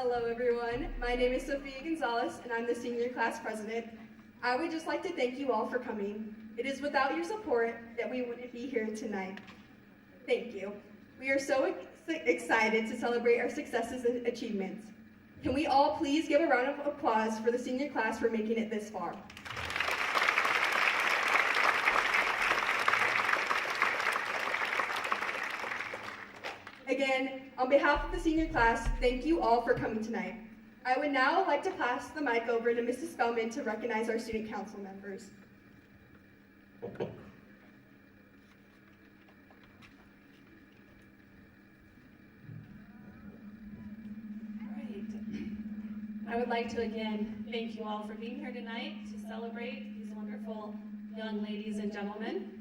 Hello everyone, my name is Sophia Gonzalez and I'm the senior class president. I would just like to thank you all for coming. It is without your support that we wouldn't be here tonight. Thank you. We are so excited to celebrate our successes and achievements. Can we all please give a round of applause for the senior class for making it this far? Again, on behalf of the senior class, thank you all for coming tonight. I would now like to pass the mic over to Mrs. Spellman to recognize our student council members. I would like to again thank you all for being here tonight to celebrate these wonderful young ladies and gentlemen.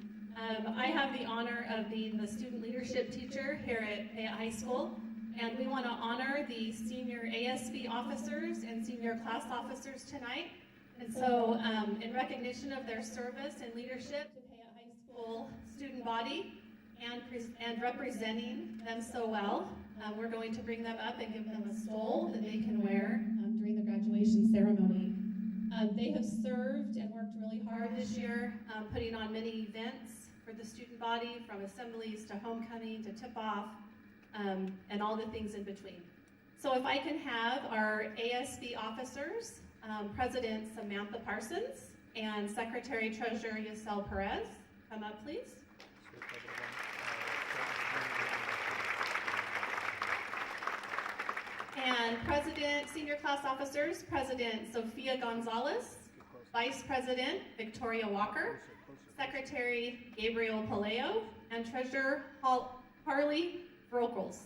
I have the honor of being the student leadership teacher here at Payette High School, and we want to honor the senior ASB officers and senior class officers tonight. And so in recognition of their service and leadership to Payette High School student body and representing them so well, we're going to bring them up and give them a stole that they can wear during the graduation ceremony. They have served and worked really hard this year, putting on many events for the student body, from assemblies to homecoming to tip-off, and all the things in between. So if I can have our ASB officers, President Samantha Parsons and Secretary Treasurer Yasel Perez, come up please. And Senior Class Officers, President Sophia Gonzalez, Vice President Victoria Walker, Secretary Gabriel Paleo, and Treasurer Harley Vrokels.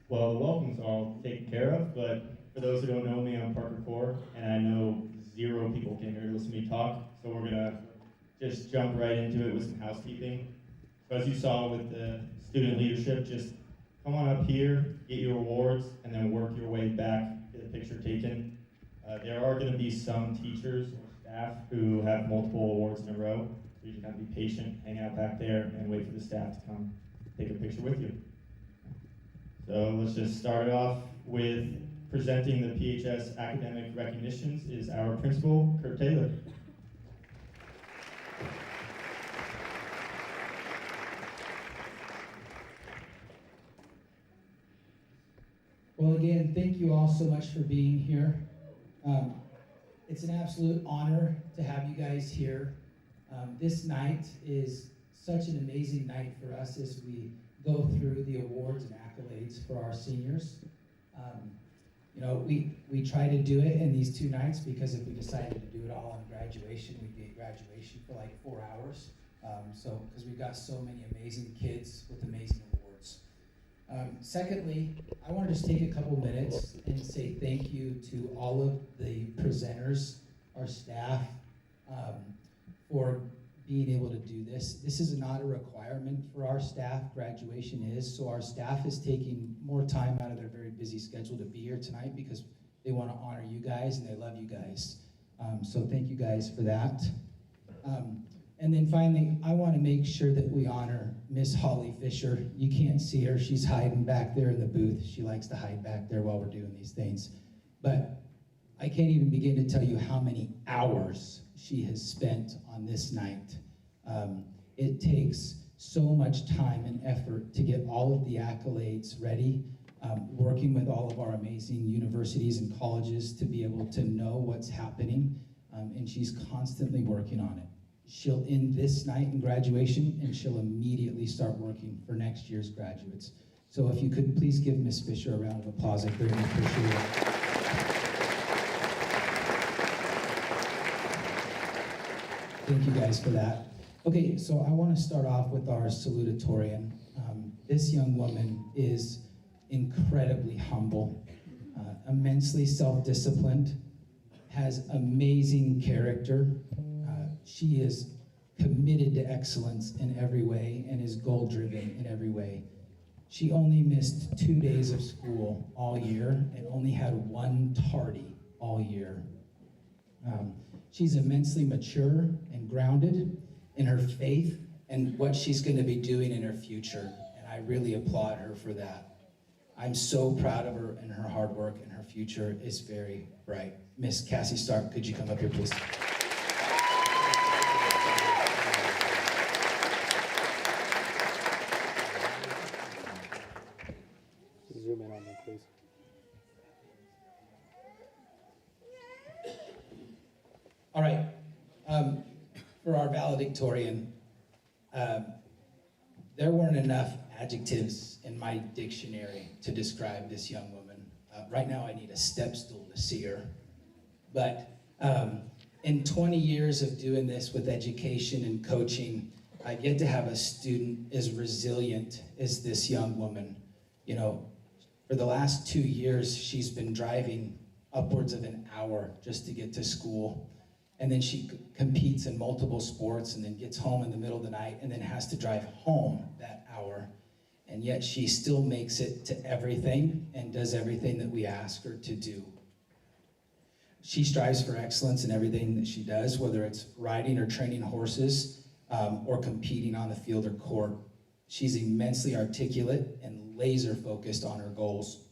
Well, the welcome's all taken care of, but for those who don't know me, I'm Parker Core, and I know 0 people came here to listen to me talk, so we're gonna just jump right into it with some housekeeping. So as you saw with the student leadership, just come on up here, get your awards, and then work your way back, get a picture taken. There are gonna be some teachers or staff who have multiple awards in a row, so you just gotta be patient, hang out back there, and wait for the staff to come take a picture with you. So let's just start it off with presenting the PHS academic recognitions is our principal, Kurt Taylor. Well, again, thank you all so much for being here. It's an absolute honor to have you guys here. This night is such an amazing night for us as we go through the awards and accolades for our seniors. You know, we try to do it in these 2 nights because if we decided to do it all on graduation, we'd be at graduation for like 4 hours. Because we've got so many amazing kids with amazing awards. Secondly, I want to just take a couple minutes and say thank you to all of the presenters, our staff, for being able to do this. This is not a requirement for our staff, graduation is, so our staff is taking more time out of their very busy schedule to be here tonight because they want to honor you guys and they love you guys. So thank you guys for that. And then finally, I want to make sure that we honor Miss Holly Fisher. You can't see her. She's hiding back there in the booth. She likes to hide back there while we're doing these things. But I can't even begin to tell you how many hours she has spent on this night. It takes so much time and effort to get all of the accolades ready, working with all of our amazing universities and colleges to be able to know what's happening, and she's constantly working on it. She'll end this night in graduation, and she'll immediately start working for next year's graduates. So if you could please give Ms. Fisher a round of applause, I greatly appreciate it. Thank you guys for that. Okay, so I want to start off with our salutatorian. This young woman is incredibly humble, immensely self-disciplined, has amazing character. She is committed to excellence in every way and is goal-driven in every way. She only missed 2 days of school all year and only had 1 tardy all year. She's immensely mature and grounded in her faith and what she's going to be doing in her future, and I really applaud her for that. I'm so proud of her and her hard work, and her future is very bright. Miss Cassie Stark, could you come up here, please? Zoom in on me, please. All right, for our valedictorian, there weren't enough adjectives in my dictionary to describe this young woman. Right now I need a step stool to see her. But in 20 years of doing this with education and coaching, I've yet to have a student as resilient as this young woman. You know, for the last 2 years, she's been driving upwards of an hour just to get to school. And then she competes in multiple sports and then gets home in the middle of the night and then has to drive home that hour. And yet she still makes it to everything and does everything that we ask her to do. She strives for excellence in everything that she does, whether it's riding or training horses or competing on the field or court. She's immensely articulate and laser focused on her goals.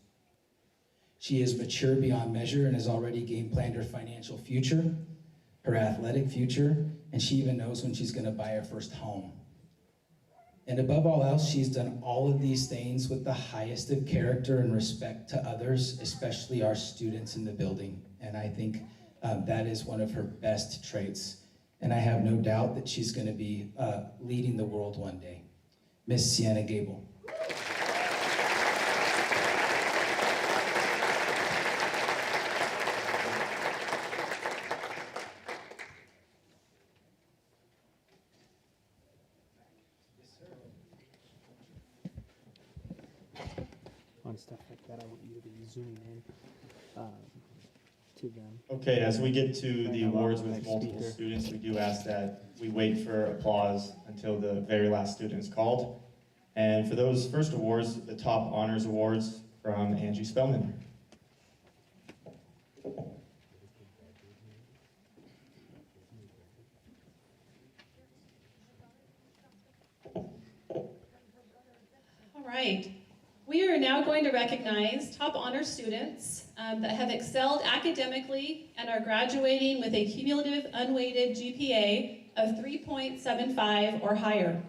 She is mature beyond measure and has already game planned her financial future, her athletic future, and she even knows when she's going to buy her first home. And above all else, she's done all of these things with the highest of character and respect to others, especially our students in the building. And I think that is one of her best traits. And I have no doubt that she's going to be leading the world one day. Miss Sienna Gable. On stuff like that, I want you to be zooming in to them. Okay, as we get to the Allow awards the with next multiple speaker. students, we do ask that we wait for applause until the very last student is called. And for those first awards, the top honors awards from Angie Spellman. All right. We are now going to recognize top honor students that have excelled academically and are graduating with a cumulative unweighted GPA of 3.75 or higher.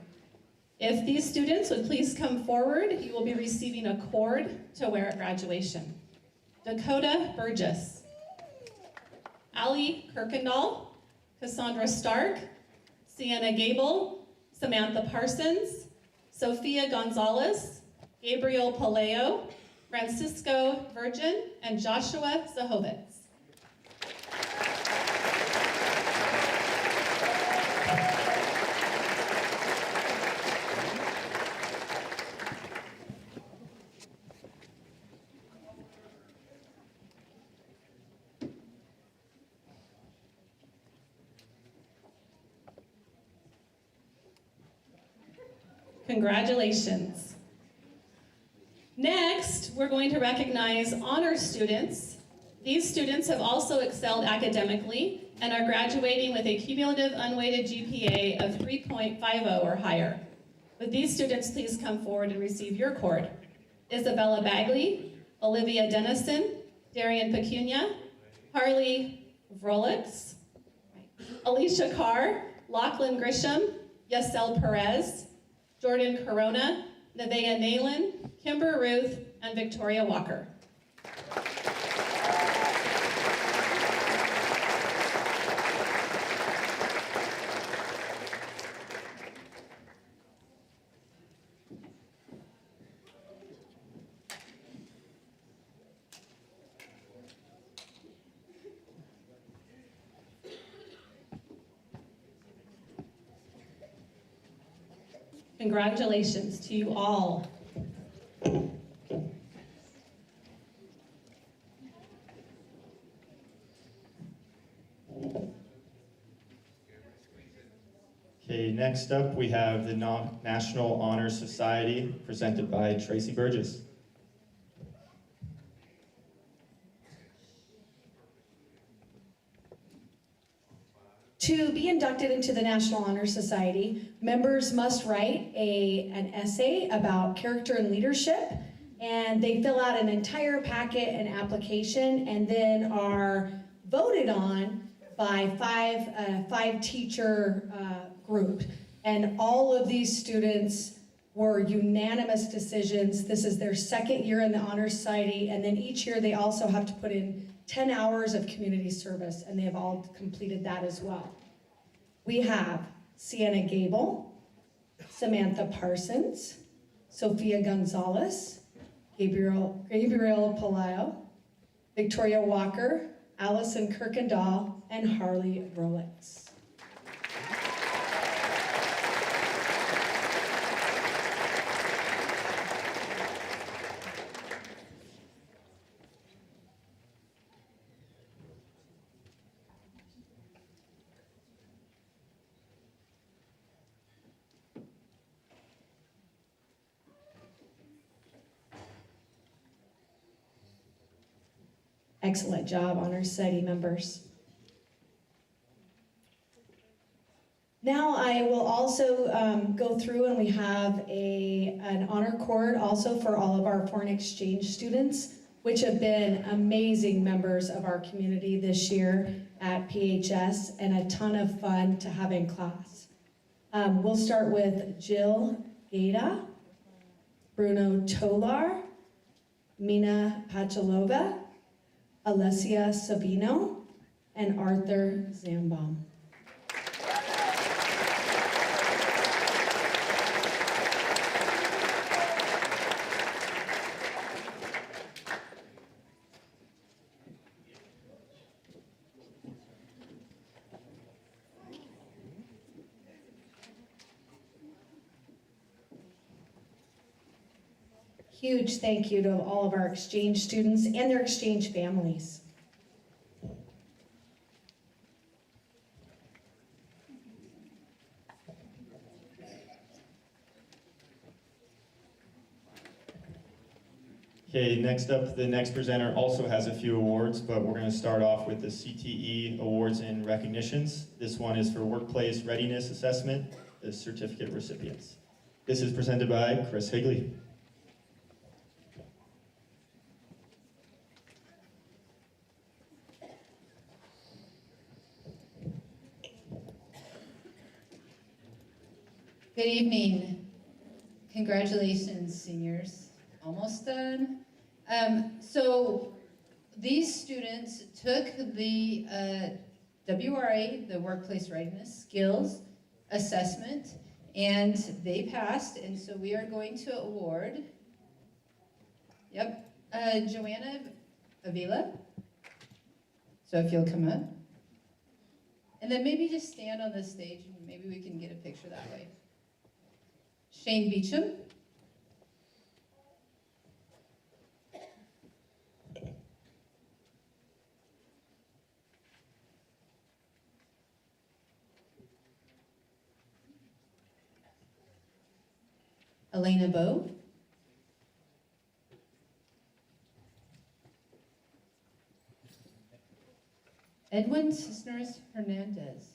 If these students would please come forward, you will be receiving a cord to wear at graduation. Dakota Burgess, Allie Kirkendall, Cassandra Stark, Sienna Gable, Samantha Parsons, Sophia Gonzalez, Gabriel Paleo, Francisco Virgin, and Joshua Zahovitz. Congratulations. Next, we're going to recognize honor students. These students have also excelled academically and are graduating with a cumulative unweighted GPA of 3.50 or higher. Would these students please come forward and receive your cord? Isabella Bagley, Olivia Dennison, Darian Pecunia, Harley Vrolix, Alicia Carr, Lachlan Grisham, Yasel Perez, Jordan Corona, Nevaeh Nalen, Kimber Ruth, and Victoria Walker. Congratulations to you all. Okay, next up we have the National Honor Society presented by Tracy Burgess. To be inducted into the National Honor Society, members must write an essay about character and leadership, and they fill out an entire packet and application, and then are voted on by five teacher group. And all of these students were unanimous decisions. This is their second year in the Honor Society, and then each year they also have to put in 10 hours of community service, and they have all completed that as well. We have Sienna Gable, Samantha Parsons, Sophia Gonzalez, Gabriel Palayo, Victoria Walker, Allison Kirkendall, and Harley Rolex. Excellent job, Honor Society members. Now I will also go through, and we have an honor cord also for all of our foreign exchange students, which have been amazing members of our community this year at PHS and a ton of fun to have in class. We'll start with Jill Gada, Bruno Tolar, Mina Pachalova, Alessia Savino, and Arthur Zambon. Huge thank you to all of our exchange students and their exchange families. Okay, next up, the next presenter also has a few awards, but we're going to start off with the CTE Awards and Recognitions. This one is for Workplace Readiness Assessment, the certificate recipients. This is presented by Chris Higley. Good evening. Congratulations, seniors. Almost done. So these students took the WRA, the Workplace Readiness Skills Assessment, and they passed, and so we are going to award, Joanna Avila. So if you'll come up. And then maybe just stand on this stage and maybe we can get a picture that way. Shane Beecham. Elena Bowe. Edwin Cisneros Hernandez.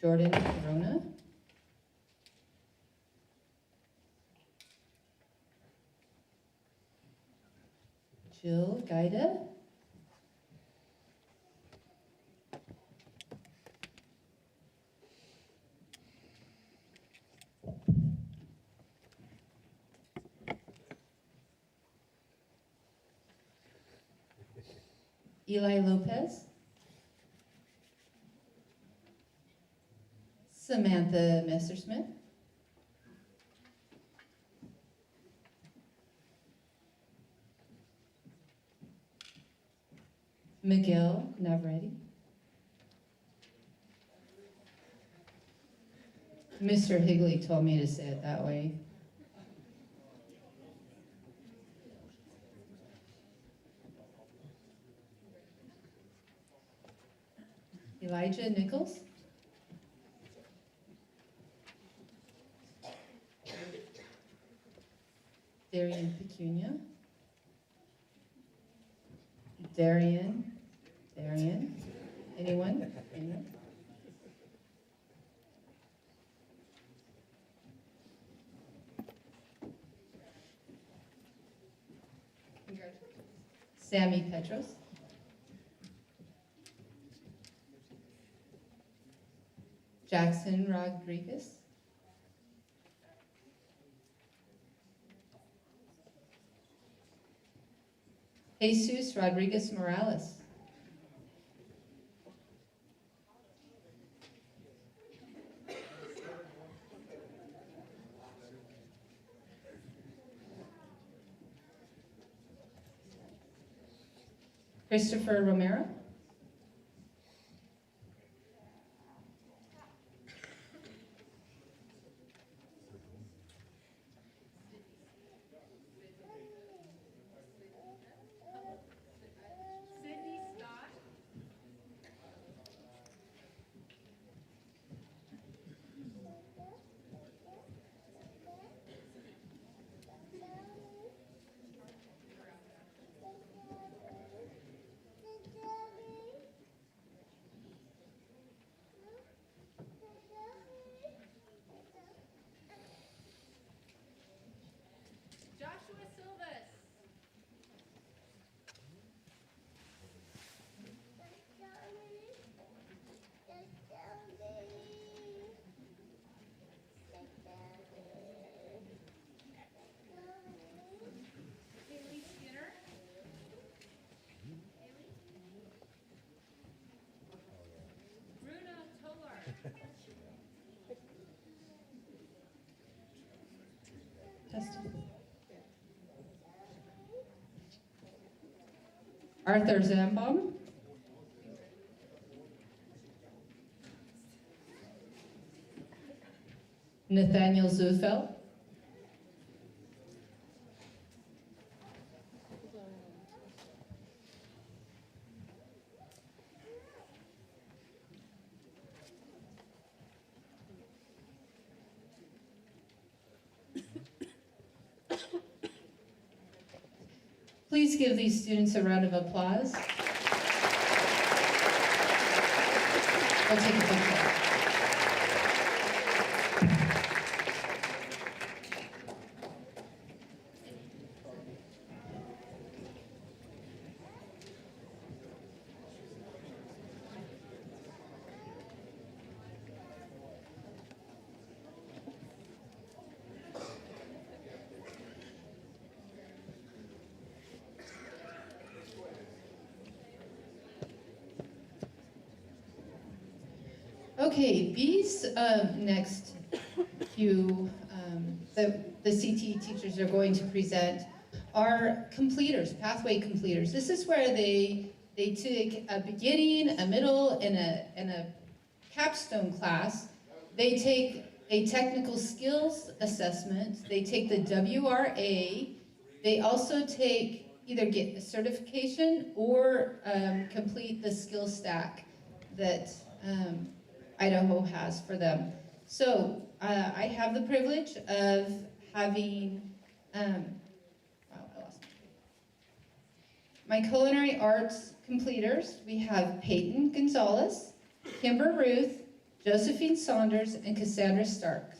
Jordan Corona. Jill Gaida. Eli Lopez. Samantha Messersmith. Miguel Navarrete. Mr. Higley told me to say it that way. Elijah Nichols. Darian Pecunia. Darian. Anyone? Sammy Petros. Jackson Rodriguez. Jesus Rodriguez Morales. Christopher Romero. Arthur Zambom. Nathaniel Zufeld. Please give these students a round of applause. We'll take a picture. Okay, these next few, the CTE teachers are going to present are completers, pathway completers. This is where they take a beginning, a middle, and a capstone class. They take a technical skills assessment. They take the WRA. They also either get a certification or complete the skill stack that Idaho has for them. So I have the privilege of having, wow, I lost My culinary arts completers, we have Peyton Gonzalez, Kimber Ruth, Josephine Saunders, and Cassandra Stark.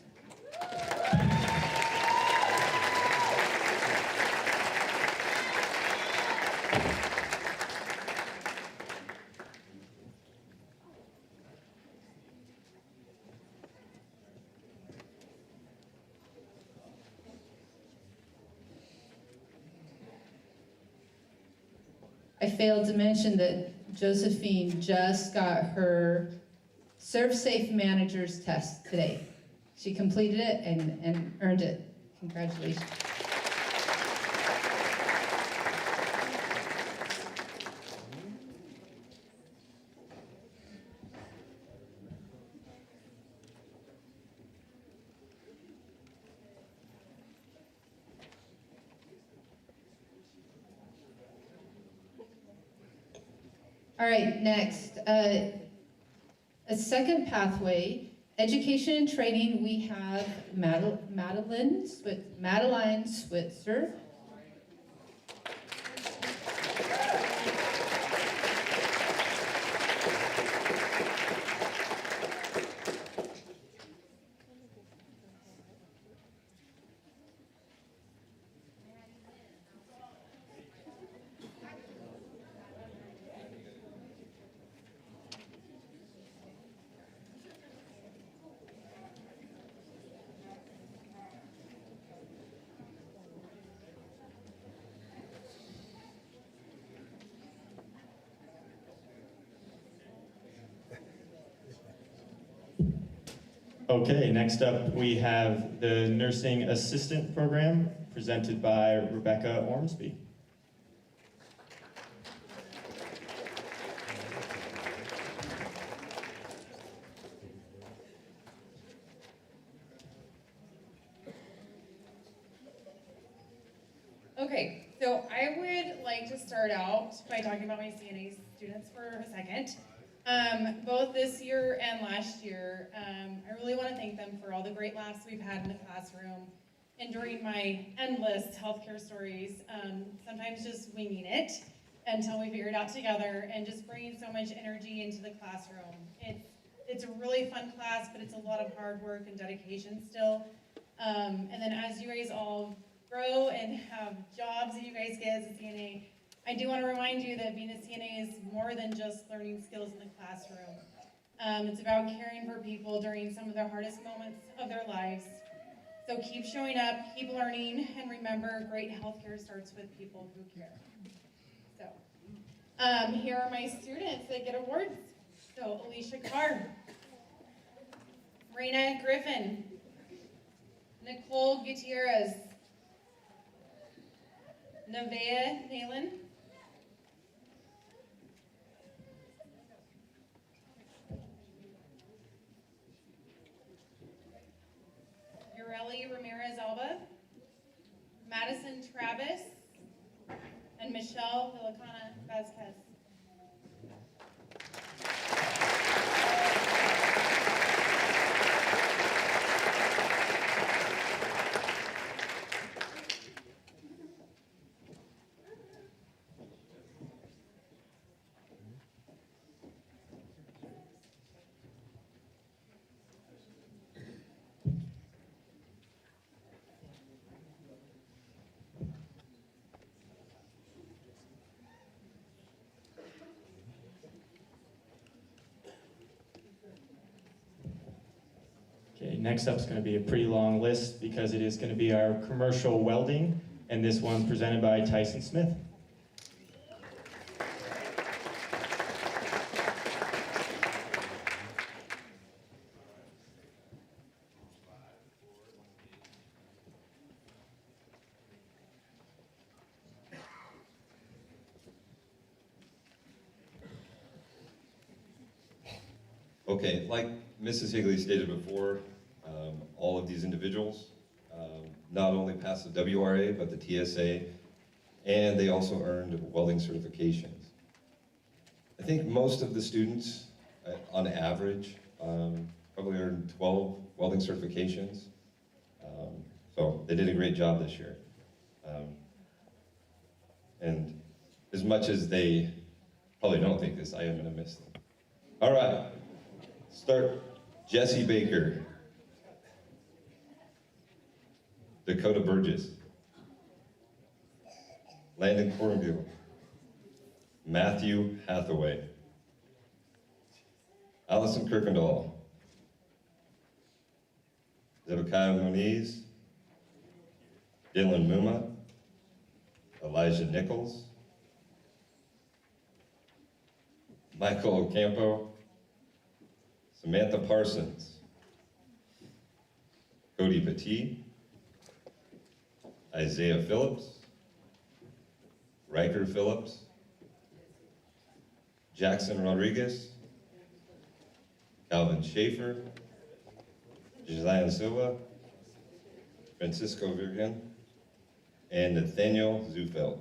I failed to mention that Josephine just got her Serve Safe Manager's test today. She completed it and earned it. Congratulations. All right, next, a second pathway, education and training. We have Madeline Switzer. Okay, next up we have the Nursing Assistant Program presented by Rebecca Ormsby. Okay, so I would like to start out by talking about my CNA students for a second. Both this year and last year, I really want to thank them for all the great laughs we've had in the classroom and during my endless healthcare stories, sometimes just winging it until we figure it out together and just bringing so much energy into the classroom. It's a really fun class, but it's a lot of hard work and dedication still. And then as you guys all grow and have jobs that you guys get as a CNA, I do want to remind you that being a CNA is more than just learning skills in the classroom. It's about caring for people during some of the hardest moments of their lives. So keep showing up, keep learning, and remember, great healthcare starts with people who care. So, here are my students that get awards. So, Alicia Carr, Marina Griffin, Nicole Gutierrez, Nevaeh Nalen, Ureli Ramirez Alba, Madison Travis, and Michelle Villicana Vasquez. Okay, next up is going to be a pretty long list because it is going to be our commercial welding, and this one's presented by Tyson Smith. Okay, like Mrs. Higley stated before, all of these individuals not only passed the WRA, but the TSA, and they also earned welding certifications. I think most of the students, on average, probably earned 12 welding certifications. So they did a great job this year. And as much as they probably don't think this, I am gonna miss them. All right, start Jesse Baker, Dakota Burgess, Landon Cornville, Matthew Hathaway, Allison Kirkendall, Zebekiah Moniz, Dylan Muma, Elijah Nichols, Michael Ocampo, Samantha Parsons, Cody Petit, Isaiah Phillips, Riker Phillips, Jackson Rodriguez, Calvin Schaefer, Josiah Silva, Francisco Virgen, and Nathaniel Zufeld.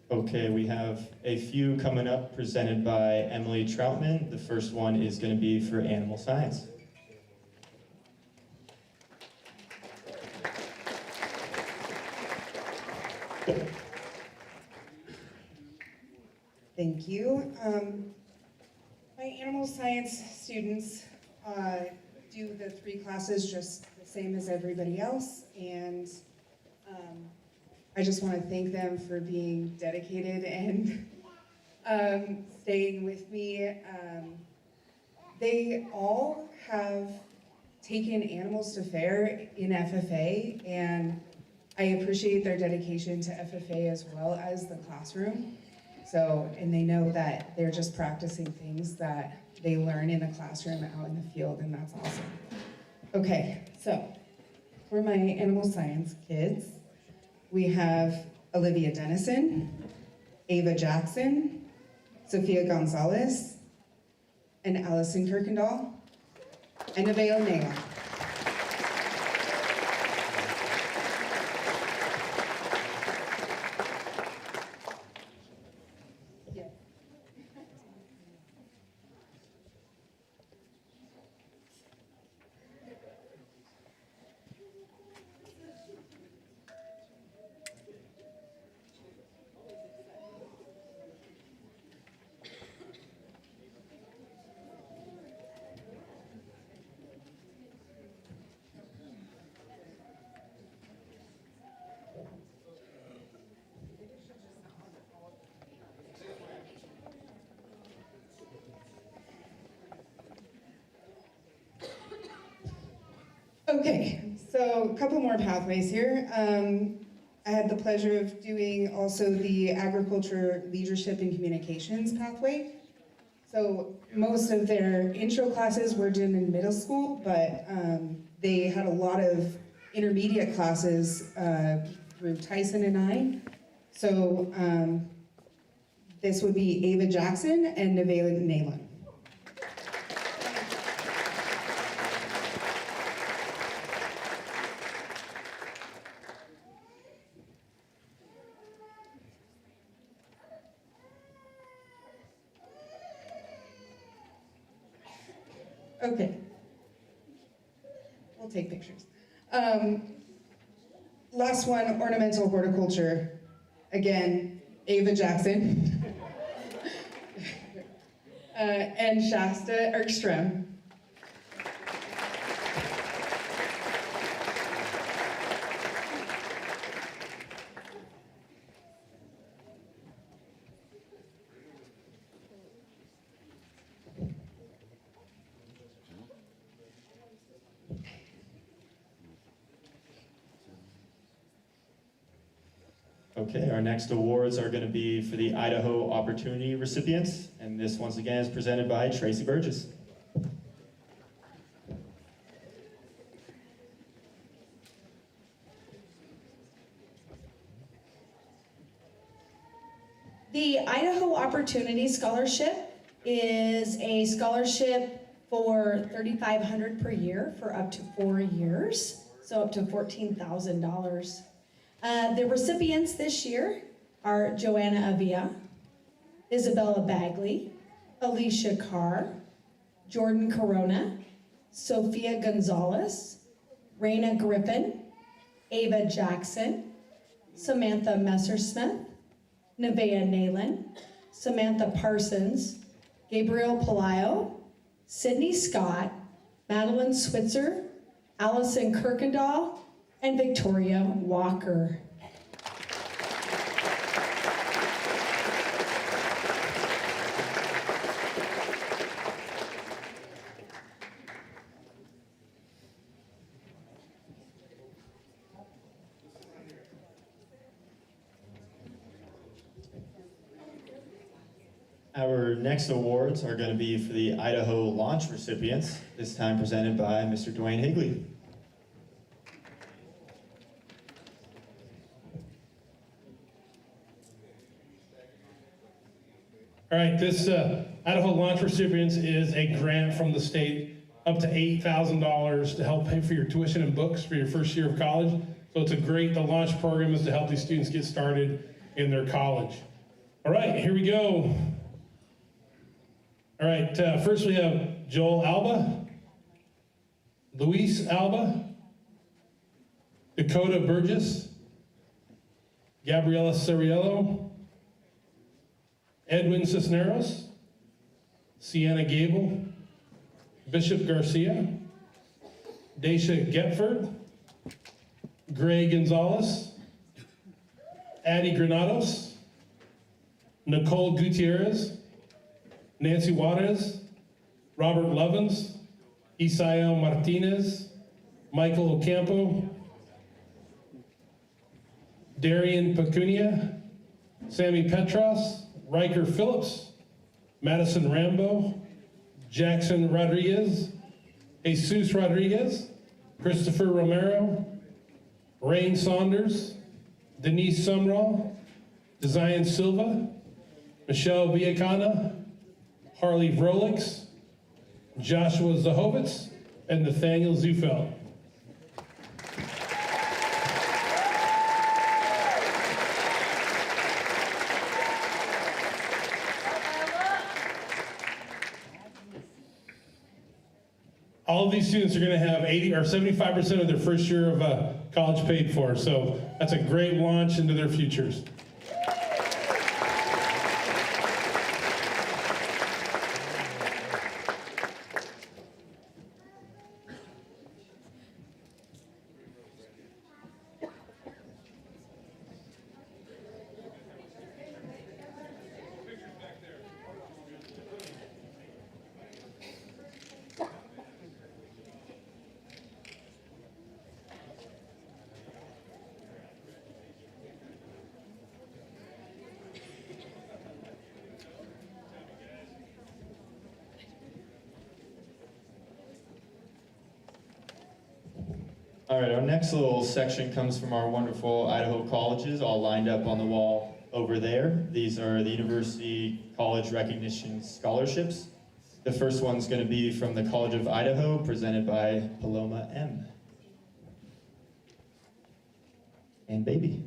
Okay, we have a few coming up presented by Emily Troutman. The first one is going to be for animal science. Thank you. My animal science students do the 3 classes just the same as everybody else, and I just want to thank them for being dedicated and staying with me. They all have taken animals to fair in FFA, and I appreciate their dedication to FFA as well as the classroom. So, and they know that they're just practicing things that they learn in the classroom out in the field, and that's awesome. Okay, so for my animal science kids, we have Olivia Dennison, Ava Jackson, Sophia Gonzalez, and Allison Kirkendall, and Nevaeh Nela. Okay, so a couple more pathways here. I had the pleasure of doing also the agriculture leadership and communications pathway. So most of their intro classes were done in middle school, but they had a lot of intermediate classes through Tyson and I. So this would be Ava Jackson and Nevaeh Nela. Okay, we'll take pictures. Last one, ornamental horticulture. Again, Ava Jackson. and Shasta Erkstrom. Okay, our next awards are going to be for the Idaho Opportunity recipients, and this once again is presented by Tracy Burgess. The Idaho Opportunity Scholarship is a scholarship for $3,500 per year for up to 4 years, so up to $14,000. The recipients this year are Joanna Avila, Isabella Bagley, Alicia Carr, Jordan Corona, Sophia Gonzalez, Raina Griffin, Ava Jackson, Samantha Messersmith, Nevaeh Nalen, Samantha Parsons, Gabriel Palayo, Sydney Scott, Madeline Switzer, Allison Kirkendall, and Victoria Walker. Our next awards are going to be for the Idaho Launch recipients, this time presented by Mr. Dwayne Higley. All right, this Idaho Launch Recipients is a grant from the state up to $8,000 to help pay for your tuition and books for your first year of college. So it's the launch program is to help these students get started in their college. All right, here we go. All right, first we have Joel Alba, Luis Alba, Dakota Burgess, Gabriela Ceriello, Edwin Cisneros, Sienna Gable, Bishop Garcia, Daisha Getford, Gray Gonzalez, Addie Granados, Nicole Gutierrez, Nancy Juarez, Robert Lovins, Isael Martinez, Michael Ocampo, Darian Pecunia, Sammy Petros, Riker Phillips, Madison Rambo, Jackson Rodriguez, Jesus Rodriguez, Christopher Romero, Rain Saunders, Denise Sumrall, Zion Silva, Michelle Villacana, Harley Vrolix, Joshua Zahovitz, and Nathaniel Zufeld. All of these students are going to have 80 or 75% of their first year of college paid for. So that's a great launch into their futures. All right, our next little section comes from our wonderful Idaho colleges, all lined up on the wall over there. These are the University College Recognition Scholarships. The first one's going to be from the College of Idaho, presented by Paloma M. And baby.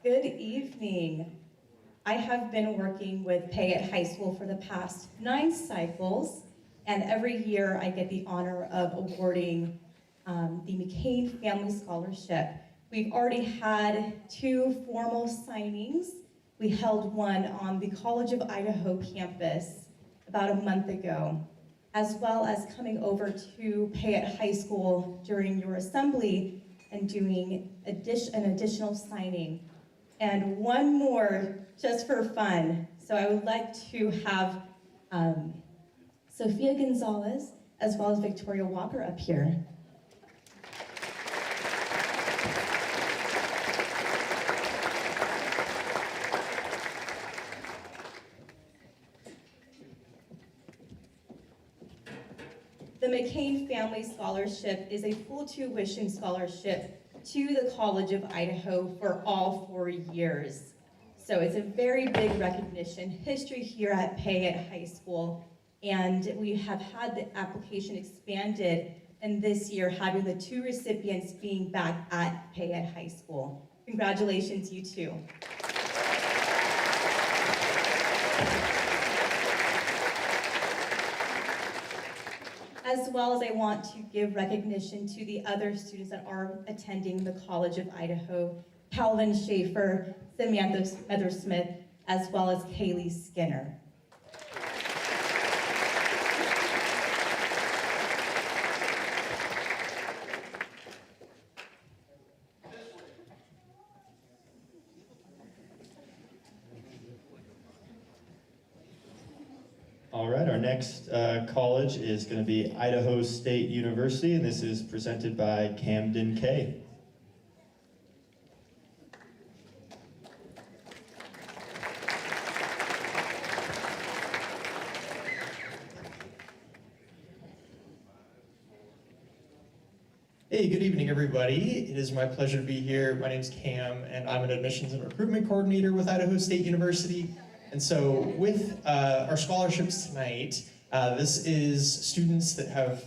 Good evening. I have been working with Payette High School for the past 9 cycles, and every year I get the honor of awarding the McCain Family Scholarship. We've already had 2 formal signings. We held one on the College of Idaho campus about a month ago, as well as coming over to Payette High School during your assembly and doing an additional signing. And one more, just for fun. So I would like to have Sophia Gonzalez, as well as Victoria Walker up here. The McCain Family Scholarship is a full tuition scholarship to the College of Idaho for all 4 years. So it's a very big recognition, history here at Payette High School, and we have had the application expanded, and this year having the 2 recipients being back at Payette High School. Congratulations, you two. As well as I want to give recognition to the other students that are attending the College of Idaho, Calvin Schaefer, Samantha Smith, as well as Kaylee Skinner. All right, our next college is going to be Idaho State University, and this is presented by Camden K. Hey, good evening, everybody. It is my pleasure to be here. My name's Cam, and I'm an admissions and recruitment coordinator with Idaho State University. And so with our scholarships tonight, this is students that have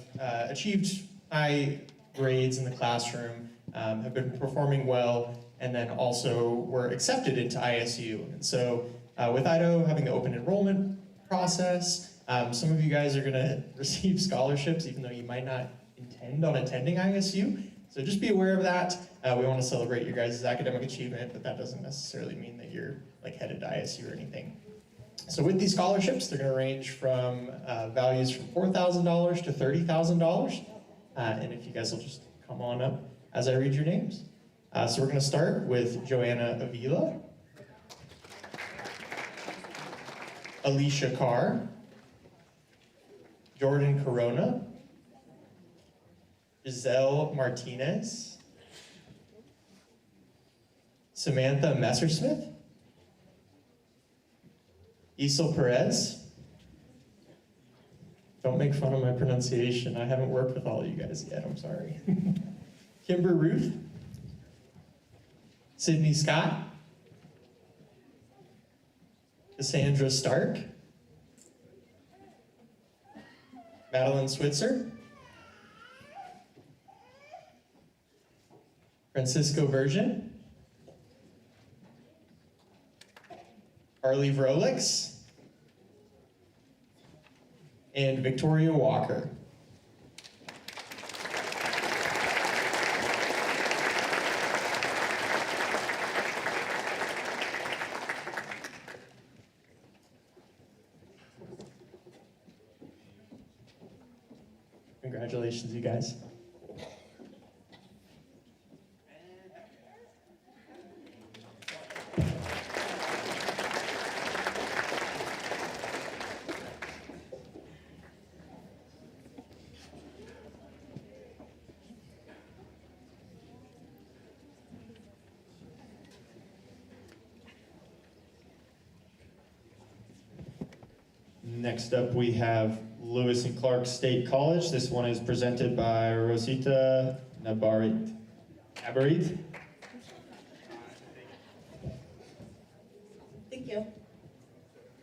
achieved high grades in the classroom, have been performing well, and then also were accepted into ISU. And so with Idaho having the open enrollment process, some of you guys are gonna receive scholarships even though you might not intend on attending ISU. So just be aware of that. We want to celebrate your guys' academic achievement, but that doesn't necessarily mean that you're like headed to ISU or anything. So with these scholarships, they're going to range from values from $4,000 to $30,000. And if you guys will just come on up as I read your names. So we're going to start with Joanna Avila, Alicia Carr, Jordan Corona, Giselle Martinez, Samantha Messersmith, Isel Perez. Don't make fun of my pronunciation. I haven't worked with all of you guys yet, I'm sorry. Kimber Ruth, Sydney Scott, Cassandra Stark, Madeline Switzer, Francisco Virgin, Harley Vrolix, and Victoria Walker. Congratulations, you guys. Next up, we have Lewis and Clark State College. This one is presented by Rosita Nabarit. Thank you.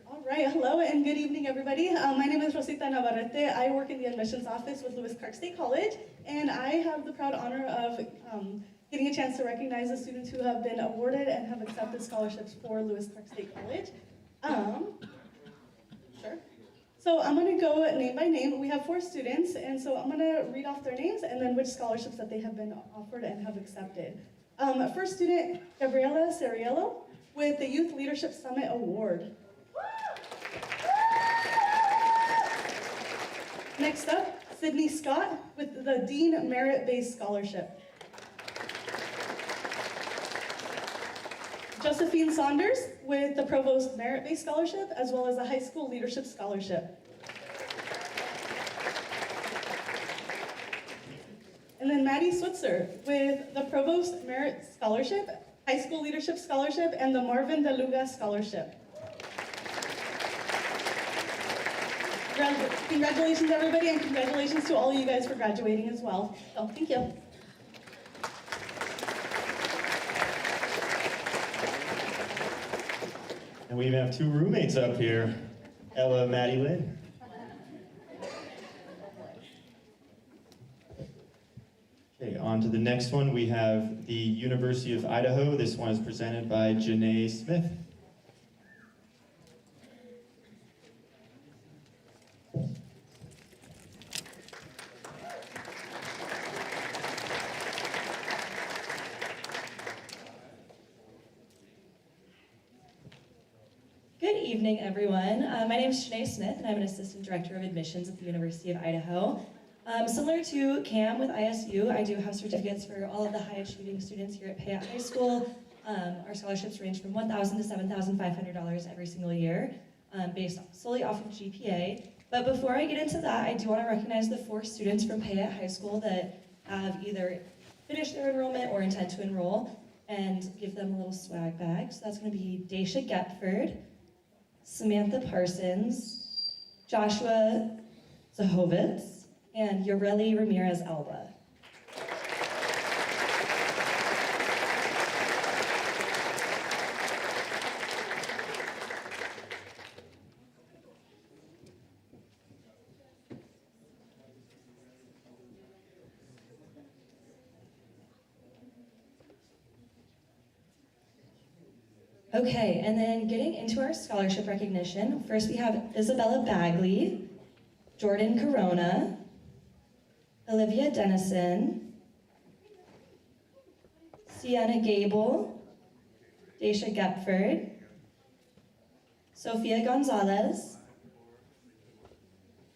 All right, hello and good evening, everybody. My name is Rosita Navarrete. I work in the admissions office with Lewis Clark State College, and I have the proud honor of getting a chance to recognize the students who have been awarded and have accepted scholarships for Lewis Clark State College. Sure. So I'm gonna go name by name. We have 4 students, and so I'm gonna read off their names and then which scholarships that they have been offered and have accepted. First student, Gabriela Ceriello, with the Youth Leadership Summit Award. Next up, Sydney Scott with the Dean Merit-Based Scholarship. Josephine Saunders with the Provost Merit-Based Scholarship, as well as a High School Leadership Scholarship. And then Maddie Switzer with the Provost Merit Scholarship, High School Leadership Scholarship, and the Marvin DeLuga Scholarship. Congratulations, everybody, and congratulations to all of you guys for graduating as well. So, thank you. And we even have 2 roommates up here, Ella and Maddie Lynn. Okay, on to the next one. We have the University of Idaho. This one is presented by Janae Smith. Good evening, everyone. My name is Janae Smith, and I'm an Assistant Director of Admissions at the University of Idaho. Similar to Cam with ISU, I do have certificates for all of the high-achieving students here at Payette High School. Our scholarships range from $1,000 to $7,500 every single year, based solely off of GPA. But before I get into that, I do want to recognize the 4 students from Payette High School that have either finished their enrollment or intend to enroll, and give them a little swag bag. So that's going to be Daisha Getford, Samantha Parsons, Joshua Zahovitz, and Yoreli Ramirez Alba. Okay, and then getting into our scholarship recognition, first we have Isabella Bagley, Jordan Corona, Olivia Dennison, Sienna Gable, Daisha Getford, Sophia Gonzalez,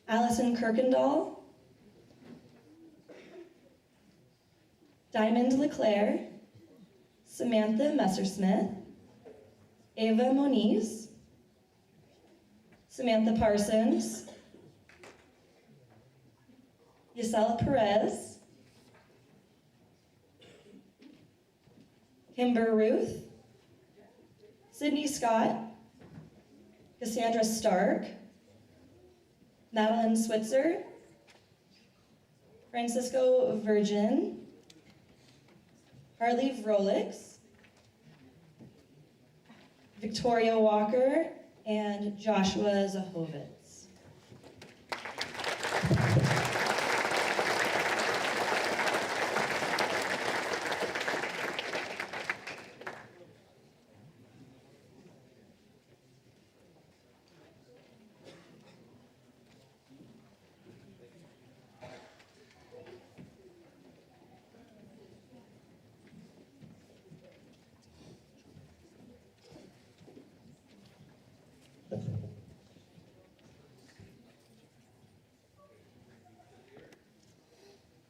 Allison Kirkendall, Diamond LeClaire, Samantha Messersmith, Ava Moniz, Samantha Parsons, Yasela Perez, Kimber Ruth, Sydney Scott, Cassandra Stark, Madeline Switzer, Francisco Virgin, Harley Vrolix, Victoria Walker, and Joshua Zahovitz.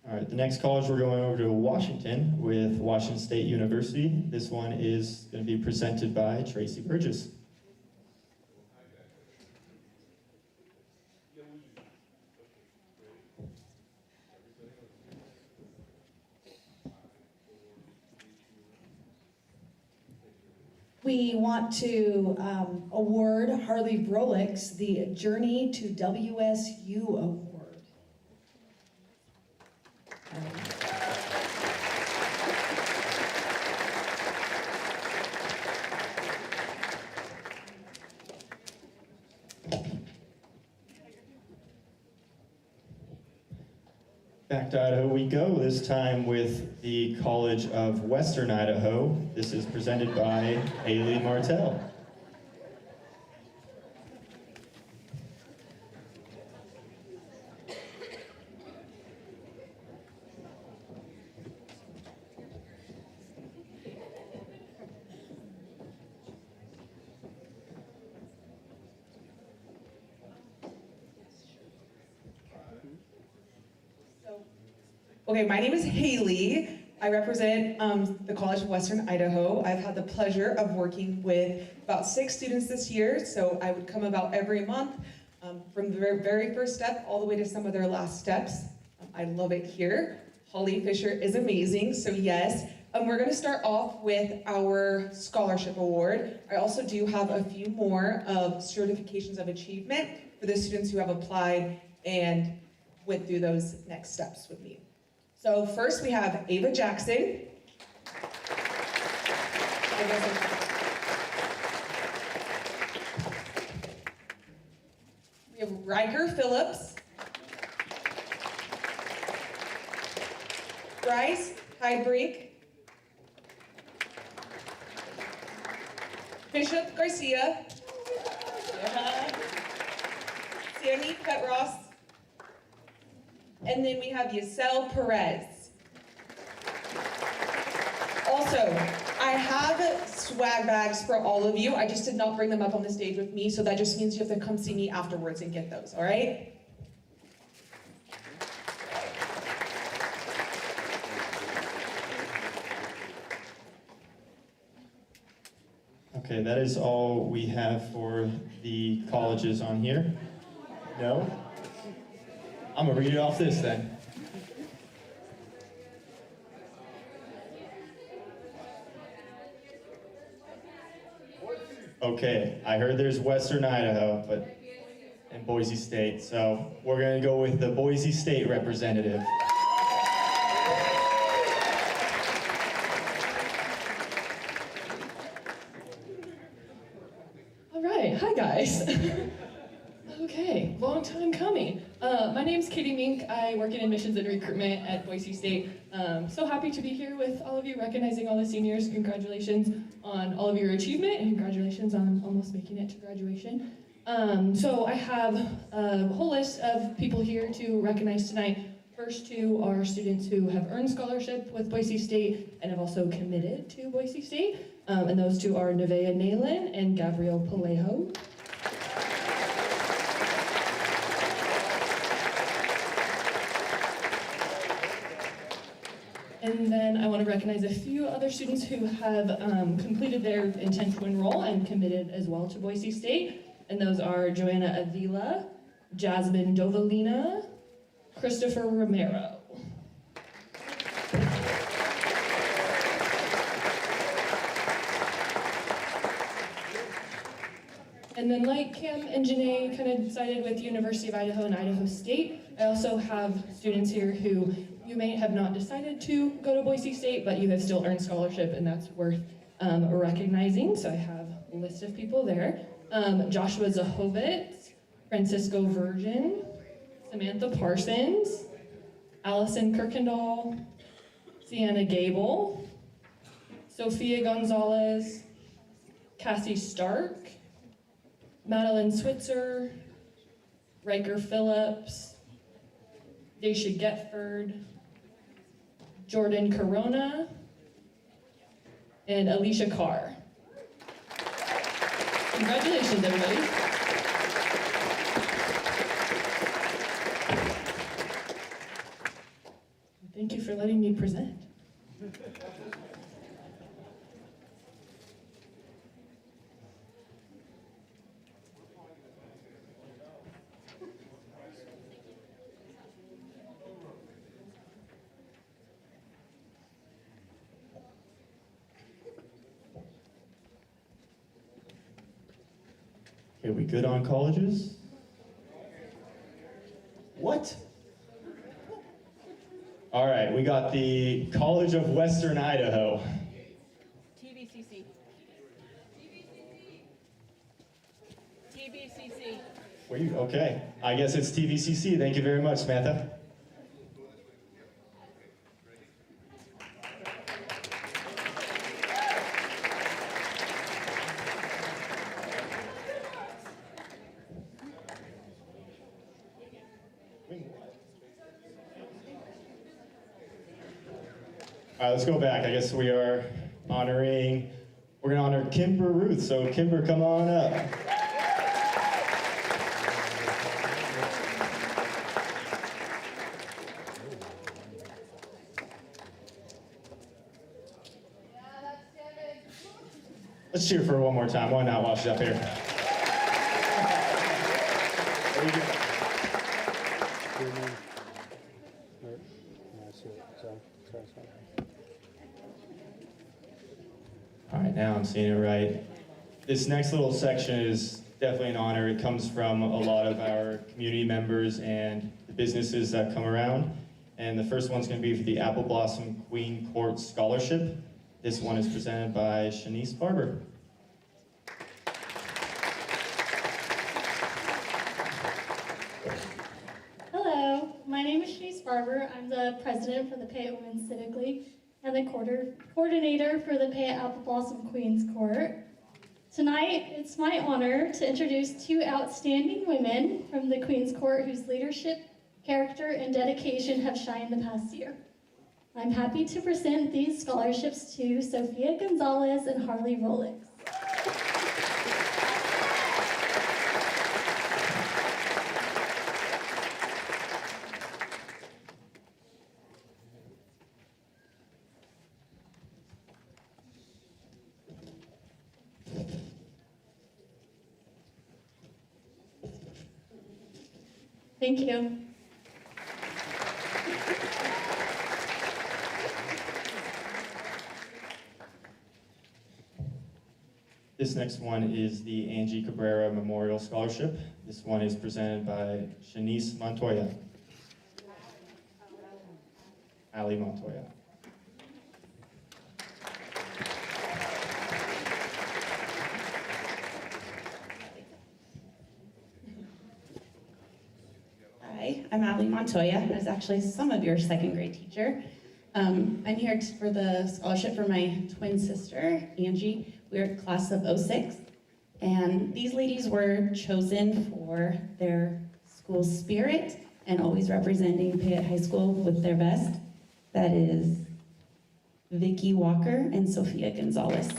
All right, the next college we're going over to Washington with Washington State University. This one is going to be presented by Tracy Burgess. We want to award Harley Vrolix the Journey to WSU Award. Back to Idaho we go, this time with the College of Western Idaho. This is presented by Haley Martell. Okay, my name is Haley. I represent the College of Western Idaho. I've had the pleasure of working with about 6 students this year, so I would come about every month from the very first step all the way to some of their last steps. I love it here. Holly Fisher is amazing, so yes. We're gonna start off with our scholarship award. I also do have a few more of certifications of achievement for the students who have applied and went through those next steps with me. So first we have Ava Jackson. We have Riker Phillips. Bryce Hybrink. Bishop Garcia. Sammy Petross. And then we have Yasel Perez. Also, I have swag bags for all of you. I just did not bring them up on the stage with me, so that just means you have to come see me afterwards and get those, all right? Okay, that is all we have for the colleges on here. No? I'm gonna read it off this then. Okay, I heard there's Western Idaho, but and Boise State, so we're gonna go with the Boise State representative. All right, hi guys. Okay, long time coming. My name's Katie Mink. I work in admissions and recruitment at Boise State. So happy to be here with all of you, recognizing all the seniors. Congratulations on all of your achievement and congratulations on almost making it to graduation. So I have a whole list of people here to recognize tonight. First two are students who have earned scholarship with Boise State and have also committed to Boise State. And those two are Nevaeh Nalen and Gabrielle Palejo. And then I want to recognize a few other students who have completed their intent to enroll and committed as well to Boise State. And those are Joanna Avila, Jasmine Dovalina, Christopher Romero. And then like Cam and Janae kind of decided with University of Idaho and Idaho State, I also have students here who you may have not decided to go to Boise State, but you have still earned scholarship, and that's worth recognizing. So I have a list of people there. Joshua Zahovitz, Francisco Virgin, Samantha Parsons, Allison Kirkendall, Sienna Gable, Sophia Gonzalez, Cassie Stark, Madeline Switzer, Riker Phillips, Daisha Getford, Jordan Corona, and Alicia Carr. Congratulations, everybody. Thank you for letting me present. Okay, we good on colleges? What? All right, we got the College of Western Idaho. TVCC. TVCC. Okay, I guess it's TVCC. Thank you very much, Samantha. All right, let's go back. I guess we're gonna honor Kimber Ruth. So Kimber, come on up. Let's cheer for her one more time. Why not while she's up here? There you go. All right, now I'm seeing it right. This next little section is definitely an honor. It comes from a lot of our community members and the businesses that come around. And the first one's going to be for the Apple Blossom Queen Court Scholarship. This one is presented by Shanice Barber. Hello, my name is Shanice Barber. I'm the president for the Payette Women's Civic League and the coordinator for the Payette Apple Blossom Queens Court. Tonight, it's my honor to introduce two outstanding women from the Queens Court whose leadership, character, and dedication have shined the past year. I'm happy to present these scholarships to Sophia Gonzalez and Harley Rolex. Thank you. This next one is the Angie Cabrera Memorial Scholarship. This one is presented by Shanice Montoya. Ali Montoya. Hi, I'm Ali Montoya. I was actually some of your second grade teacher. I'm here for the scholarship for my twin sister, Angie. We're class of '06, and these ladies were chosen for their school spirit and always representing Payette High School with their best. That is Vicki Walker and Sophia Gonzalez.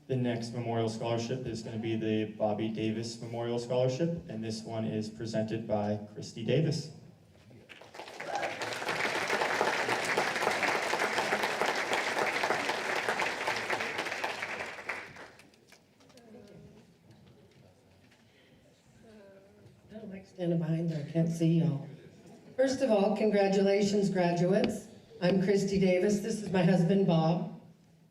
The next memorial scholarship is going to be the Bobby Davis Memorial Scholarship, and this one is presented by Christy Davis. I don't like standing behind there, I can't see y'all. First of all, congratulations, graduates. I'm Christy Davis, this is my husband, Bob.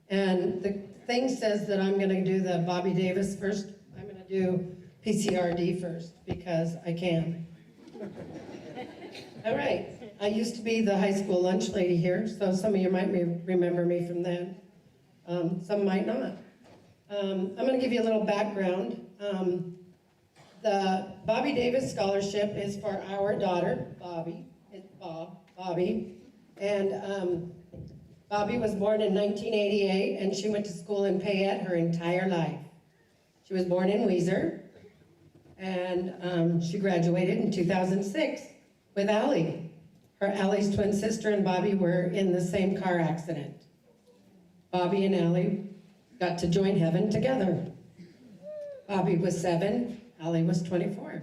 And the thing says that I'm gonna do the Bobby Davis first. I'm gonna do PCRD first, because I can. All right, I used to be the high school lunch lady here, so some of you might remember me from then. Some might not. I'm gonna give you a little background. The Bobby Davis Scholarship is for our daughter, Bobby. It's Bobby. And Bobby was born in 1988, and she went to school in Payette her entire life. She was born in Weiser, and she graduated in 2006 with Allie. Allie's twin sister and Bobby were in the same car accident. Bobby and Allie got to join heaven together. Bobby was 7, Allie was 24.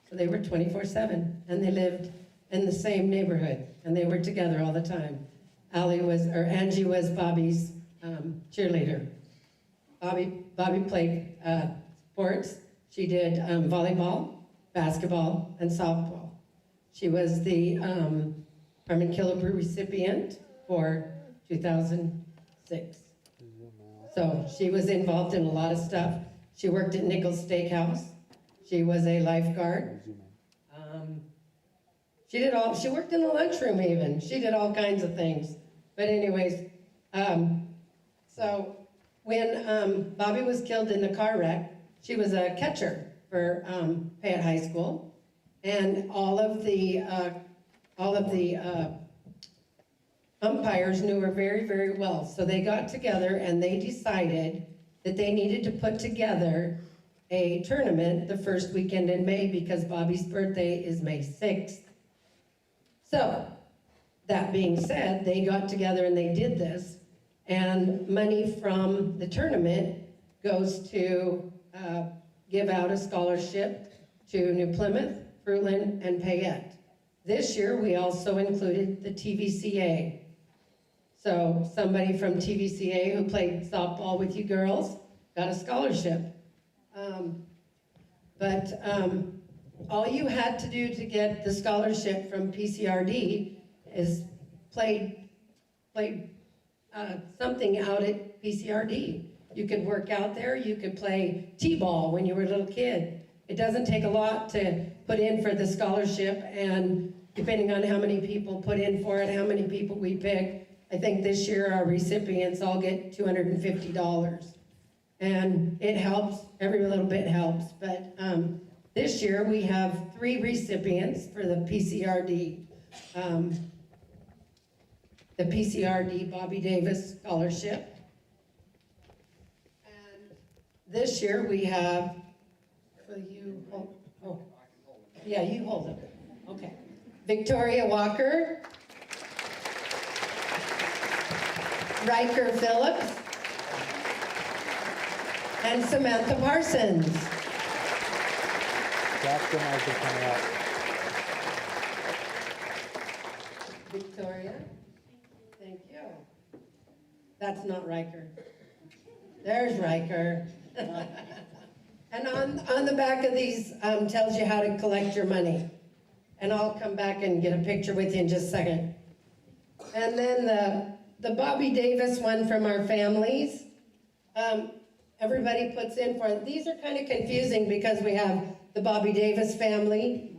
So they were 24/7, and they lived in the same neighborhood, and they were together all the time. Angie was Bobby's cheerleader. Bobby played sports. She did volleyball, basketball, and softball. She was the Harmon Killebrew recipient for 2006. So she was involved in a lot of stuff. She worked at Nichols Steakhouse. She was a lifeguard. She worked in the lunchroom even. She did all kinds of things. But anyways, So when Bobby was killed in the car wreck, she was a catcher for Payette High School, and all of the umpires knew her very, very well. So they got together and they decided that they needed to put together a tournament the first weekend in May because Bobby's birthday is May 6th. So, that being said, they got together and they did this, and money from the tournament goes to give out a scholarship to New Plymouth, Fruitland, and Payette. This year, we also included the TVCA. So somebody from TVCA who played softball with you girls got a scholarship. All you had to do to get the scholarship from PCRD is play something out at PCRD. You could work out there, you could play t-ball when you were a little kid. It doesn't take a lot to put in for the scholarship, and depending on how many people put in for it, how many people we pick, I think this year our recipients all get $250. And it helps, every little bit helps, but this year we have 3 recipients for the PCRD. The PCRD Bobby Davis Scholarship. And this year we have, will you hold, oh, yeah, you hold it, okay. Victoria Walker, Riker Phillips, and Samantha Parsons. That's when I was coming out. Victoria, thank you. That's not Riker. There's Riker. And on the back of these tells you how to collect your money. And I'll come back and get a picture with you in just a second. And then the Bobby Davis one from our families. Everybody puts in for it. These are kind of confusing because we have the Bobby Davis family,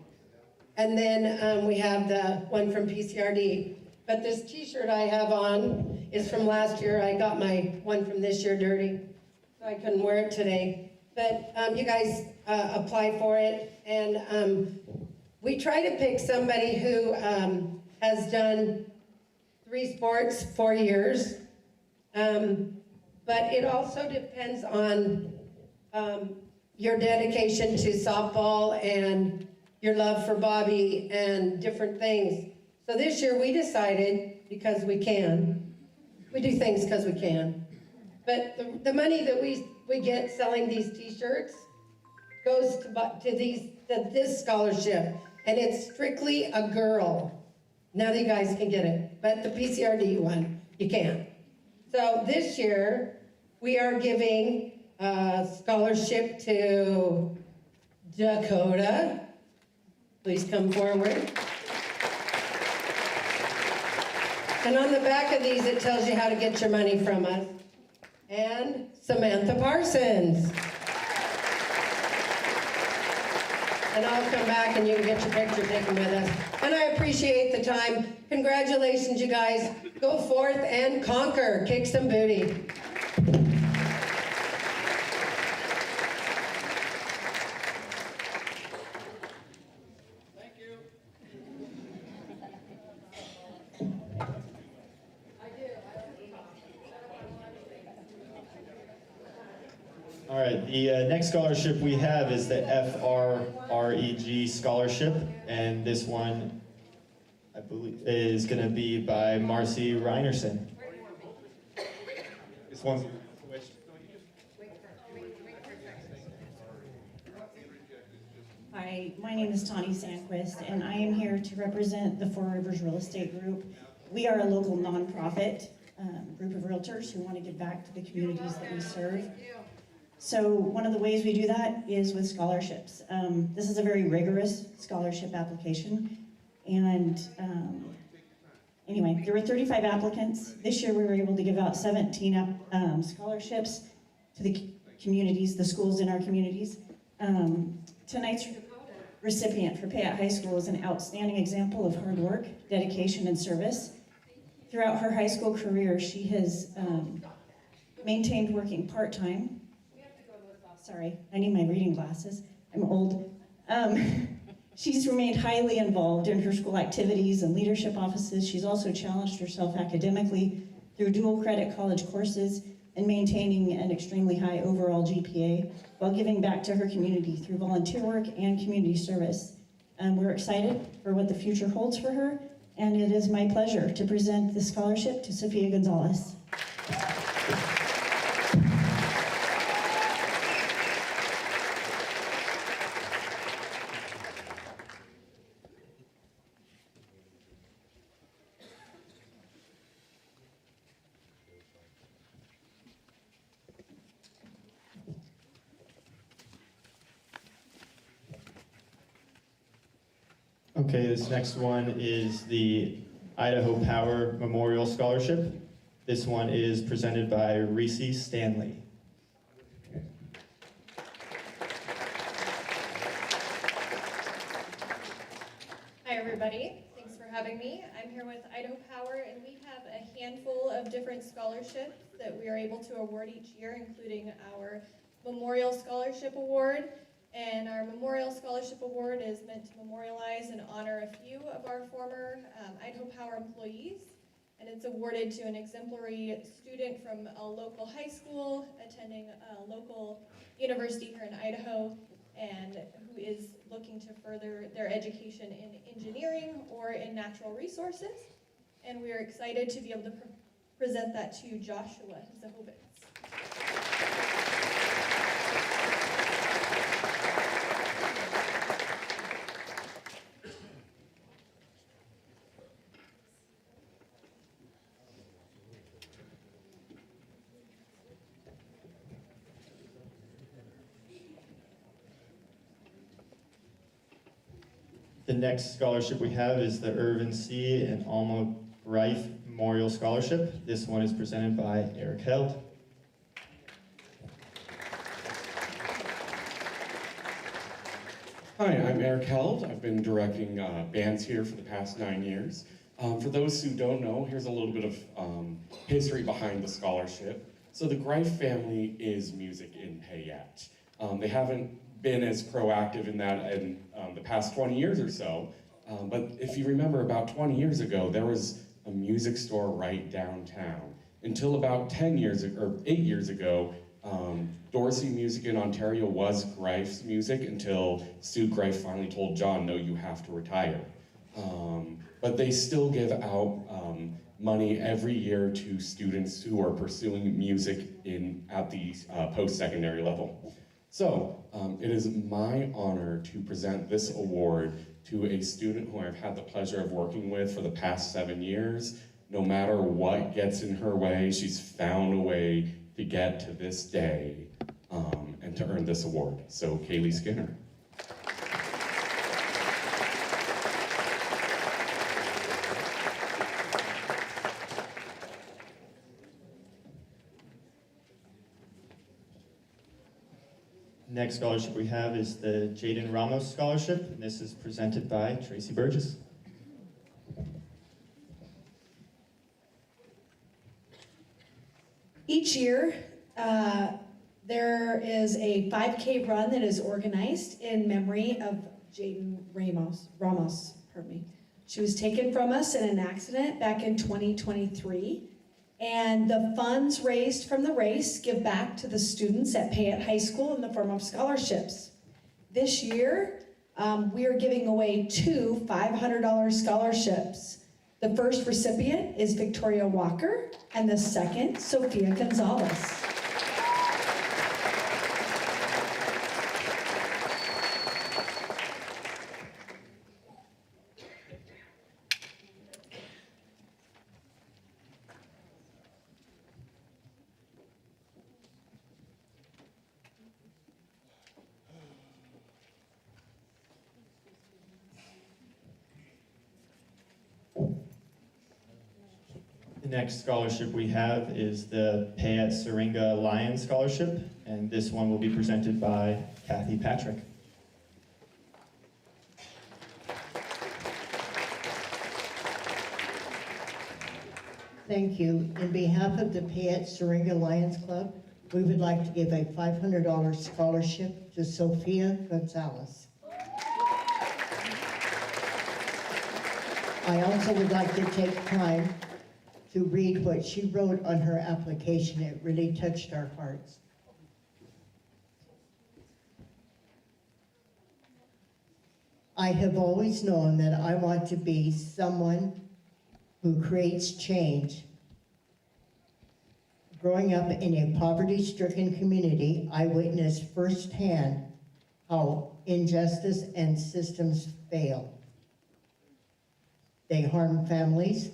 and then we have the one from PCRD. But this t-shirt I have on is from last year. I got my one from this year dirty, so I couldn't wear it today. But you guys apply for it, and we try to pick somebody who has done 3 sports, 4 years. But it also depends on your dedication to softball and your love for Bobby and different things. So this year we decided, because we can, we do things because we can, but the money that we get selling these t-shirts goes to this scholarship, and it's strictly a girl. Now you guys can get it, but the PCRD one, you can't. So this year, we are giving a scholarship to Dakota. Please come forward. And on the back of these, it tells you how to get your money from us. And Samantha Parsons. And I'll come back and you can get your picture taken with us. And I appreciate the time. Congratulations, you guys. Go forth and conquer. Kick some booty. All right, the next scholarship we have is the FRREG Scholarship, and this one, I believe, is going to be by Marcy Reinerson. This one's switched. Hi, my name is Tani Sandquist, and I am here to represent the Four Rivers Real Estate Group. We are a local nonprofit group of realtors who want to give back to the communities that we serve. So one of the ways we do that is with scholarships. This is a very rigorous scholarship application. And anyway, there were 35 applicants. This year we were able to give out 17 scholarships to the communities, the schools in our communities. Tonight's recipient for Payette High School is an outstanding example of hard work, dedication, and service. Throughout her high school career, she has maintained working part-time. Sorry, I need my reading glasses. I'm old. She's remained highly involved in her school activities and leadership offices. She's also challenged herself academically through dual credit college courses and maintaining an extremely high overall GPA while giving back to her community through volunteer work and community service. We're excited for what the future holds for her, and it is my pleasure to present the scholarship to Sophia Gonzalez. Okay, this next one is the Idaho Power Memorial Scholarship. This one is presented by Reese Stanley. Hi everybody, thanks for having me. I'm here with Idaho Power and we have a handful of different scholarships that we are able to award each year, including our Memorial Scholarship Award. And our Memorial Scholarship Award is meant to memorialize and honor a few of our former Idaho Power employees. And it's awarded to an exemplary student from a local high school, attending a local university here in Idaho, and who is looking to further their education in engineering or in natural resources. And we are excited to be able to present that to Joshua Zahovitz. The next scholarship we have is the Irvin C. and Alma Reif Memorial Scholarship. This one is presented by Eric Held. Hi, I'm Eric Held. I've been directing bands here for the past 9 years. For those who don't know, here's a little bit of history behind the scholarship. So the Greif family is music in Payette. They haven't been as proactive in that in the past 20 years or so. But if you remember, about 20 years ago, there was a music store right downtown. Until about 10 years or 8 years ago, Dorsey Music in Ontario was Greif's music until Sue Greif finally told John, no, you have to retire. But they still give out money every year to students who are pursuing music at the post-secondary level. So it is my honor to present this award to a student who I've had the pleasure of working with for the past 7 years. No matter what gets in her way, she's found a way to get to this day and to earn this award. So Kaylee Skinner. Next scholarship we have is the Jaden Ramos Scholarship, and this is presented by Tracy Burgess. Each year, there is a 5K run that is organized in memory of Jaden Ramos, pardon me. She was taken from us in an accident back in 2023, and the funds raised from the race give back to the students at Payette High School in the form of scholarships. This year, we are giving away 2 $500 scholarships. The first recipient is Victoria Walker, and the second, Sophia Gonzalez. The next scholarship we have is the Payette Syringa Lions Scholarship, and this one will be presented by Kathy Patrick. Thank you. In behalf of the Payette Syringa Lions Club, we would like to give a $500 scholarship to Sophia Gonzalez. I also would like to take time to read what she wrote on her application. It really touched our hearts. I have always known that I want to be someone who creates change. Growing up in a poverty-stricken community, I witnessed firsthand how injustice and systems fail. They harm families,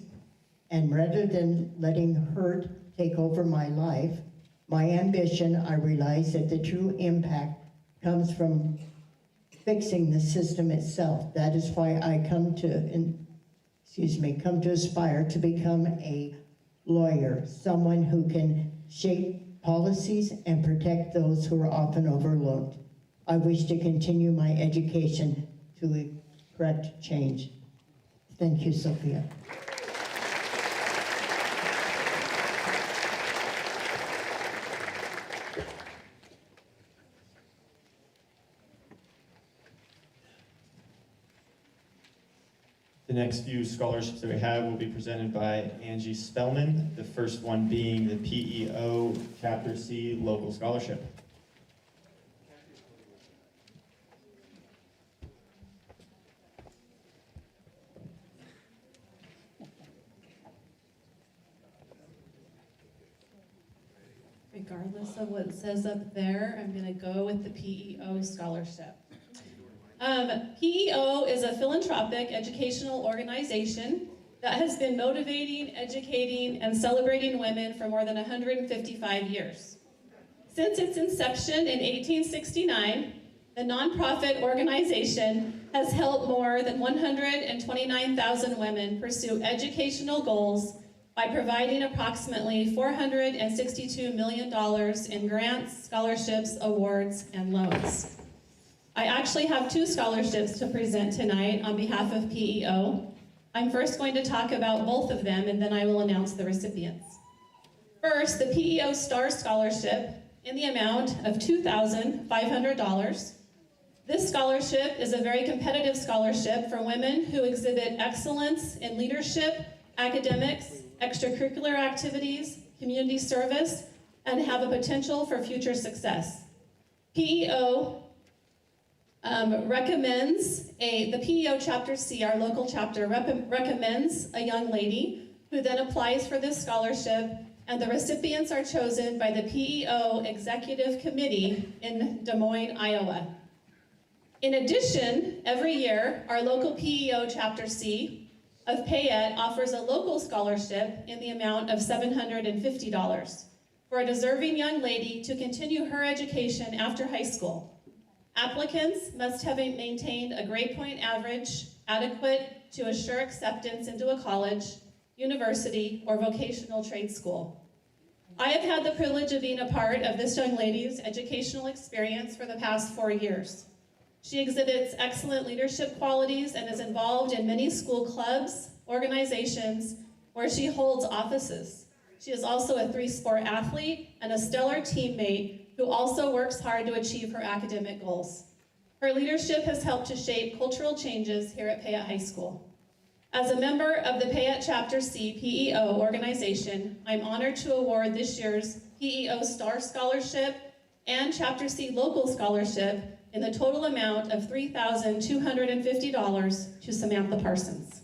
and rather than letting hurt take over my life, my ambition, I realize that the true impact comes from fixing the system itself. That is why I come to aspire to become a lawyer, someone who can shape policies and protect those who are often overlooked. I wish to continue my education to correct change. Thank you, Sophia. The next few scholarships that we have will be presented by Angie Spellman, the first one being the PEO Chapter C Local Scholarship. Regardless of what it says up there, I'm going to go with the PEO scholarship. PEO is a philanthropic educational organization that has been motivating, educating, and celebrating women for more than 155 years. Since its inception in 1869, the nonprofit organization has helped more than 129,000 women pursue educational goals by providing approximately $462 million in grants, scholarships, awards, and loans. I actually have 2 scholarships to present tonight on behalf of PEO. I'm first going to talk about both of them, and then I will announce the recipients. First, the PEO Star Scholarship in the amount of $2,500. This scholarship is a very competitive scholarship for women who exhibit excellence in leadership, academics, extracurricular activities, community service, and have a potential for future success. PEO the PEO Chapter C, our local chapter, recommends a young lady who then applies for this scholarship, and the recipients are chosen by the PEO Executive Committee in Des Moines, Iowa. In addition, every year, our local PEO Chapter C of Payette offers a local scholarship in the amount of $750 for a deserving young lady to continue her education after high school. Applicants must have maintained a grade point average adequate to assure acceptance into a college, university, or vocational trade school. I have had the privilege of being a part of this young lady's educational experience for the past 4 years. She exhibits excellent leadership qualities and is involved in many school clubs, organizations, where she holds offices. She is also a 3-sport athlete and a stellar teammate who also works hard to achieve her academic goals. Her leadership has helped to shape cultural changes here at Payette High School. As a member of the Payette Chapter C PEO organization, I'm honored to award this year's PEO Star Scholarship and Chapter C Local Scholarship in the total amount of $3,250 to Samantha Parsons.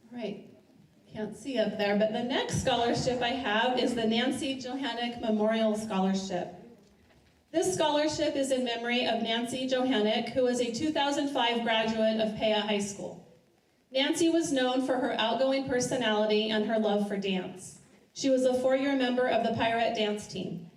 Right, can't see up there, but the next scholarship I have is the Nancy Johannick Memorial Scholarship. This scholarship is in memory of Nancy Johannick, who was a 2005 graduate of Payette High School. Nancy was known for her outgoing personality and her love for dance. She was a 4-year member of the Payette dance team.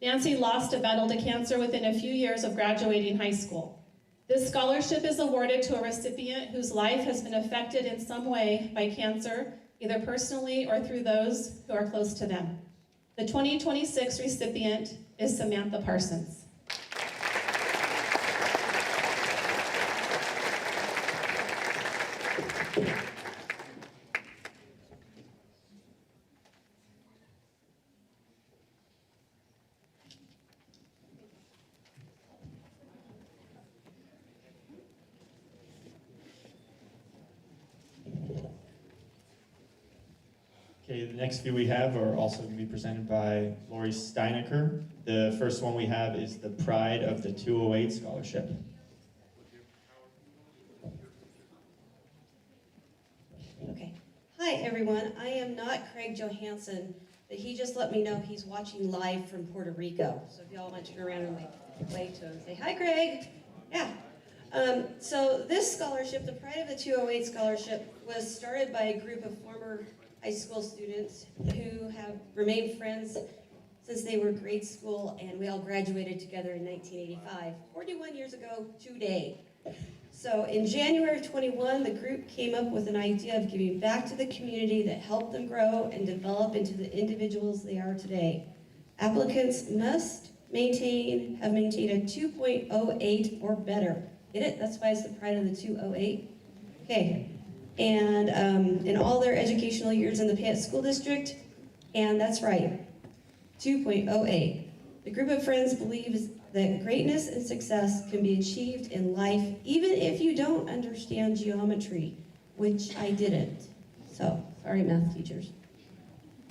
Nancy lost a battle to cancer within a few years of graduating high school. This scholarship is awarded to a recipient whose life has been affected in some way by cancer, either personally or through those who are close to them. The 2026 recipient is Samantha Parsons. Okay, the next few we have are also going to be presented by Lori Steinecker. The first one we have is the Pride of the 208 Scholarship. Okay. Hi, everyone. I am not Craig Johansson, but he just let me know he's watching live from Puerto Rico. So if y'all want to turn around and wave to him and say, "Hi, Craig." Yeah. So this scholarship, the Pride of the 208 Scholarship, was started by a group of former high school students who have remained friends since they were grade school, and we all graduated together in 1985, 41 years ago today. So in January of 21, the group came up with an idea of giving back to the community that helped them grow and develop into the individuals they are today. Applicants must have maintained a 2.08 or better. Get it? That's why it's the Pride of the 208. Okay. And in all their educational years in the Payette School District, and that's right, 2.08. The group of friends believes that greatness and success can be achieved in life even if you don't understand geometry, which I didn't. So, sorry math teachers.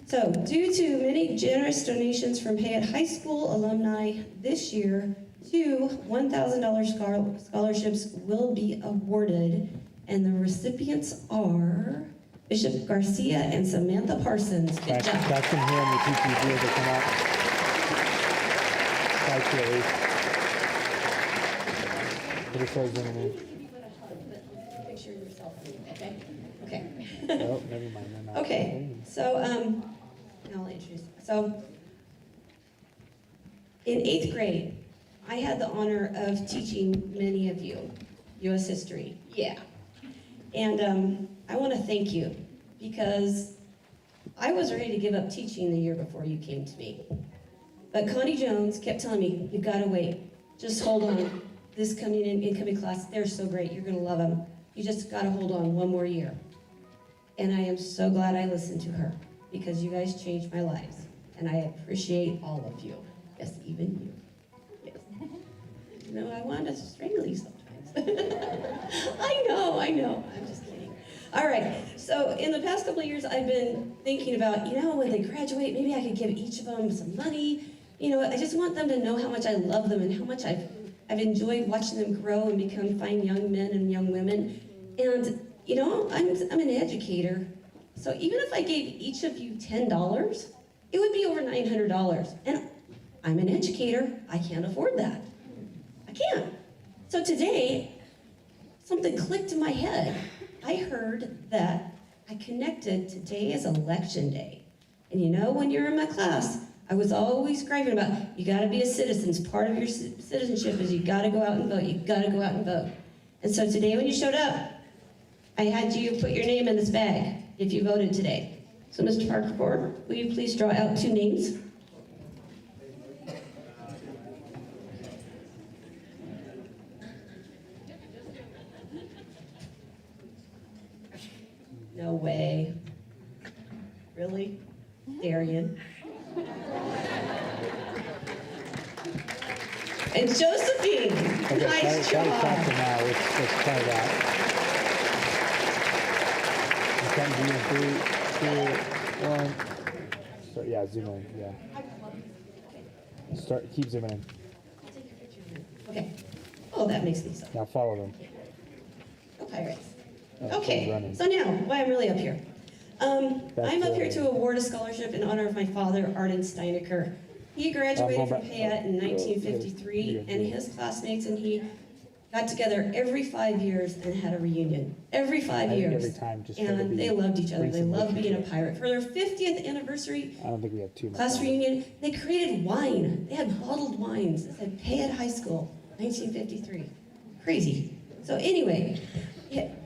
So, due to many generous donations from Payette High School alumni this year, 2 $1,000 scholarships will be awarded, and the recipients are Bishop Garcia and Samantha Parsons. Good job. Back in here on the TTV to come out. Right here. Just start zooming in. Picture yourself. Okay. Okay. Oh, never mind. They're not. Okay. So now I'll introduce. So in 8th grade, I had the honor of teaching many of you U.S. history. Yeah. And I want to thank you because I was ready to give up teaching the year before you came to me. But Connie Jones kept telling me, "You gotta wait. Just hold on. This incoming class, they're so great. You're gonna love them. You just gotta hold on one more year." And I am so glad I listened to her because you guys changed my lives. And I appreciate all of you. Yes, even you. Yes. You know, I want to strangle you sometimes. I know. I'm just kidding. All right, so in the past couple of years, I've been thinking about, when they graduate, maybe I could give each of them some money. I just want them to know how much I love them and how much I've enjoyed watching them grow and become fine young men and young women. And, I'm an educator. So even if I gave each of you $10, it would be over $900. And I'm an educator. I can't afford that. I can't. So today, something clicked in my head. I heard that I connected today as election day. And when you're in my class, I was always screaming about, you gotta be a citizen. Part of your citizenship is you gotta go out and vote. You gotta go out and vote. And so today when you showed up, I had you put your name in this bag if you voted today. So Mr. Parker Ford, will you please draw out 2 names? No way. Really? Darian. And Josephine. Okay, Nice try job. faster now. Let's try that. Okay, do 3, 2, 1. Start, yeah, zoom in. Yeah. Keep zooming in. Okay. Oh, that makes me so. Now follow them. Go Pirates. Oh, Okay, running. so now, why I'm really up here. I'm up here to award a scholarship in honor of my father, Arden Steinecker. He graduated from Payette in 1953, and his classmates and he got together every 5 years and had a reunion. Every 5 years. Every time, just and they loved each other. They loved being a pirate. For their 50th anniversary I don't think we have too much. class reunion, they created wine. They had bottled wines. It said Payette High School, 1953. crazy. So anyway,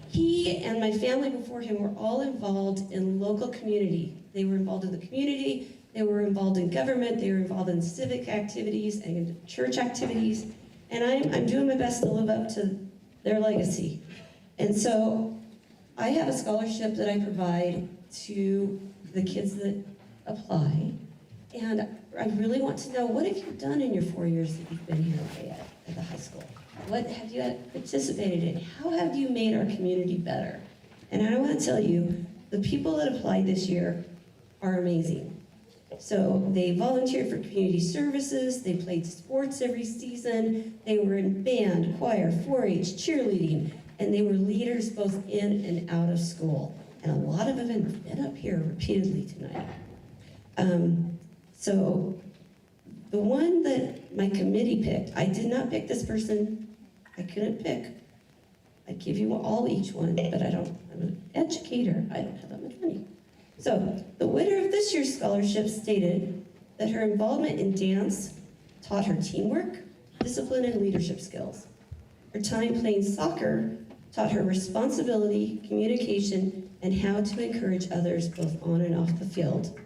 he and my family before him were all involved in local community. They were involved in the community, they were involved in government, they were involved in civic activities and church activities, and I'm doing my best to live up to their legacy. And so I have a scholarship that I provide to the kids that apply, and I really want to know, what have you done in your 4 years that you've been here at the high school? What have you participated in? How have you made our community better? And I want to tell you, the people that applied this year are amazing. So they volunteered for community services, they played sports every season, they were in band, choir, 4-H, cheerleading, and they were leaders both in and out of school. And a lot of them have been up here repeatedly tonight. So the one that my committee picked, I did not pick this person, I couldn't pick. I'd give you all each one, but I'm an educator, I don't have that much money. So the winner of this year's scholarship stated that her involvement in dance taught her teamwork, discipline, and leadership skills. Her time playing soccer taught her responsibility, communication, and how to encourage others both on and off the field.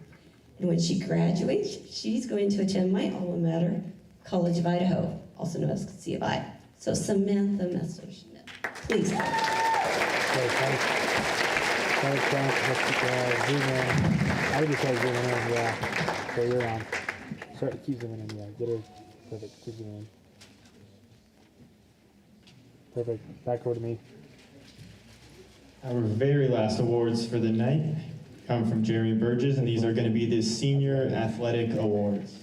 And when she graduates, she's going to attend my alma mater, College of Idaho, also known as C of I. So Samantha Messerschmidt, please. Zoom in. I would just start zooming in, yeah. So you're on. Start, keep zooming in, yeah. Get her. Perfect. Keep zooming in. Perfect. Back over to me. Our very last awards for the night come from Jeremy Burgess, and these are going to be the Senior Athletic Awards.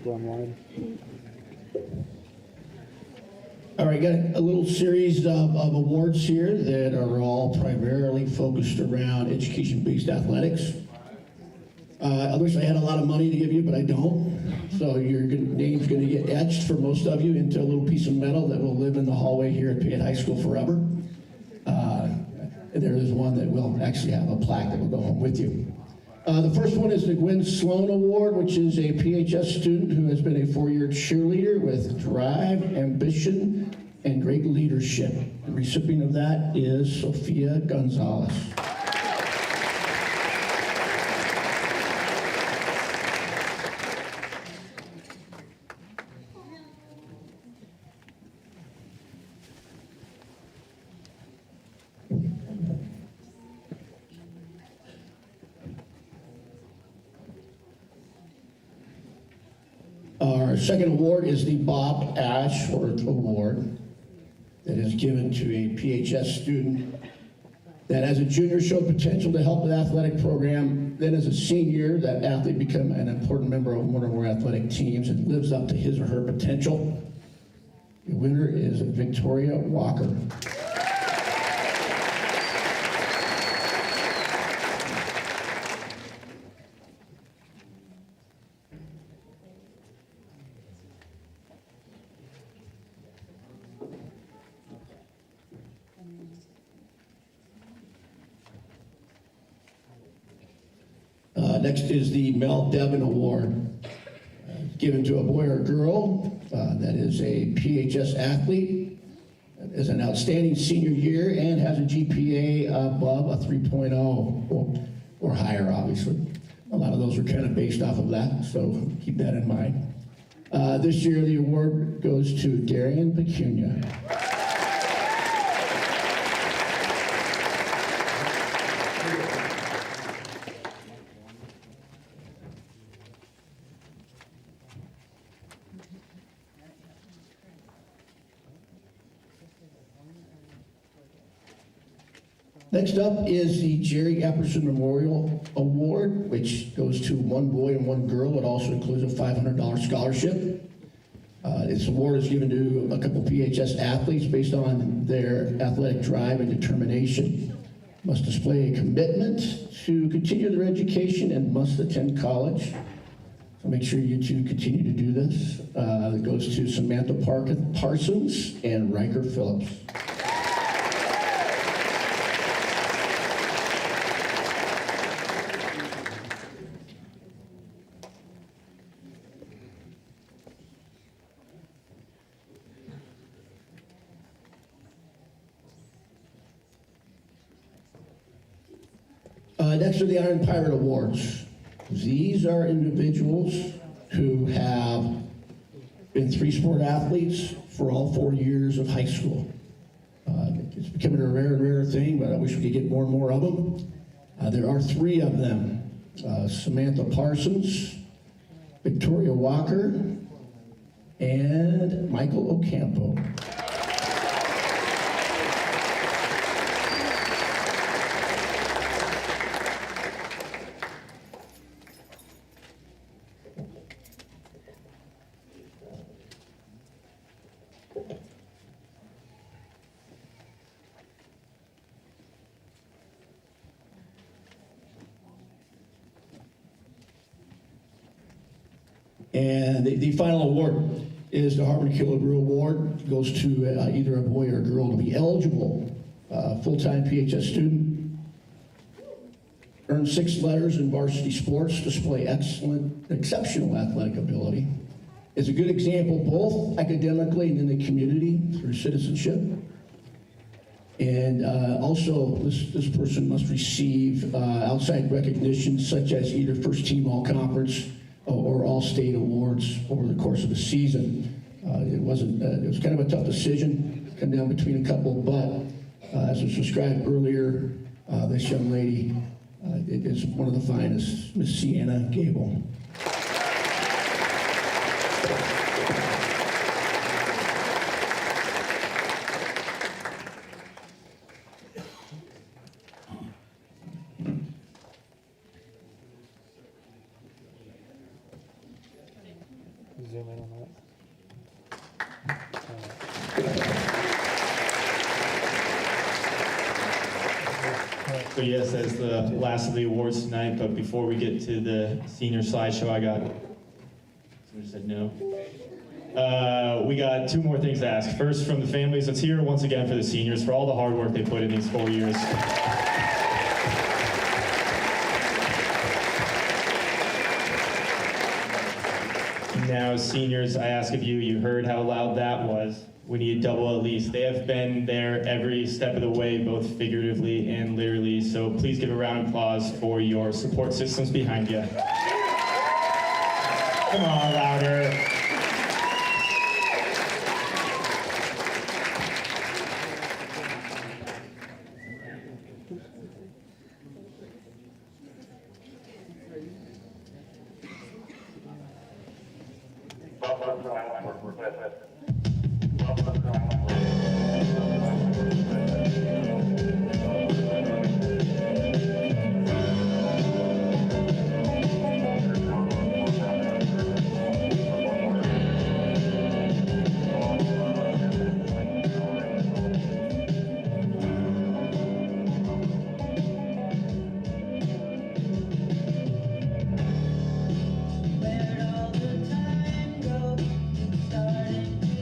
Go online. All right, got a little series of awards here that are all primarily focused around education-based athletics. I wish I had a lot of money to give you, but I don't. So your name's going to get etched for most of you into a little piece of metal that will live in the hallway here at Payette High School forever. There is one that will actually have a plaque that will go home with you. The first one is the Gwen Sloan Award, which is a PHS student who has been a 4-year cheerleader with drive, ambition, and great leadership. The recipient of that is Sophia Gonzalez. Our second award is the Bob Ashworth Award that is given to a PHS student that as a junior showed potential to help the athletic program. Then as a senior, that athlete became an important member of one of our athletic teams and lives up to his or her potential. The winner is Victoria Walker. Next is the Mel Devon Award, given to a boy or girl that is a PHS athlete, is an outstanding senior year, and has a GPA above a 3.0 or higher, obviously. A lot of those are kind of based off of that, so keep that in mind. This year, the award goes to Darian Pecunia. Next up is the Jerry Epperson Memorial Award, which goes to one boy and one girl. It also includes a $500 scholarship. This award is given to a couple PHS athletes based on their athletic drive and determination. Must display a commitment to continue their education and must attend college. So make sure you two continue to do this. It goes to Samantha Parsons and Riker Phillips. Next are the Iron Pirate Awards. These are individuals who have been three-sport athletes for all 4 years of high school. It's becoming a rare and rare thing, but I wish we could get more and more of them. There are 3 of them. Samantha Parsons, Victoria Walker, and Michael Ocampo. And the final award is the Hartman Killebrew Award. It goes to either a boy or a girl to be eligible. Full-time PHS student. Earned 6 letters in varsity sports. Display exceptional athletic ability. Is a good example both academically and in the community through citizenship. And also, this person must receive outside recognition such as either first team all-conference or all-state awards over the course of the season. It was kind of a tough decision, come down between a couple, but as was described earlier, this young lady is one of the finest, Miss Sienna Gable. Zoom in on that. So yes, that's the last of the awards tonight, but before we get to the senior slideshow, someone said no. We got 2 more things to ask. First, from the families, let's hear it once again for the seniors, for all the hard work they put in these 4 years. Now, seniors, I ask of you, you heard how loud that was. We need double at least. They have been there every step of the way, both figuratively and literally, so please give a round of applause for your support systems behind you. Come on, louder. Where'd all the time go? Starting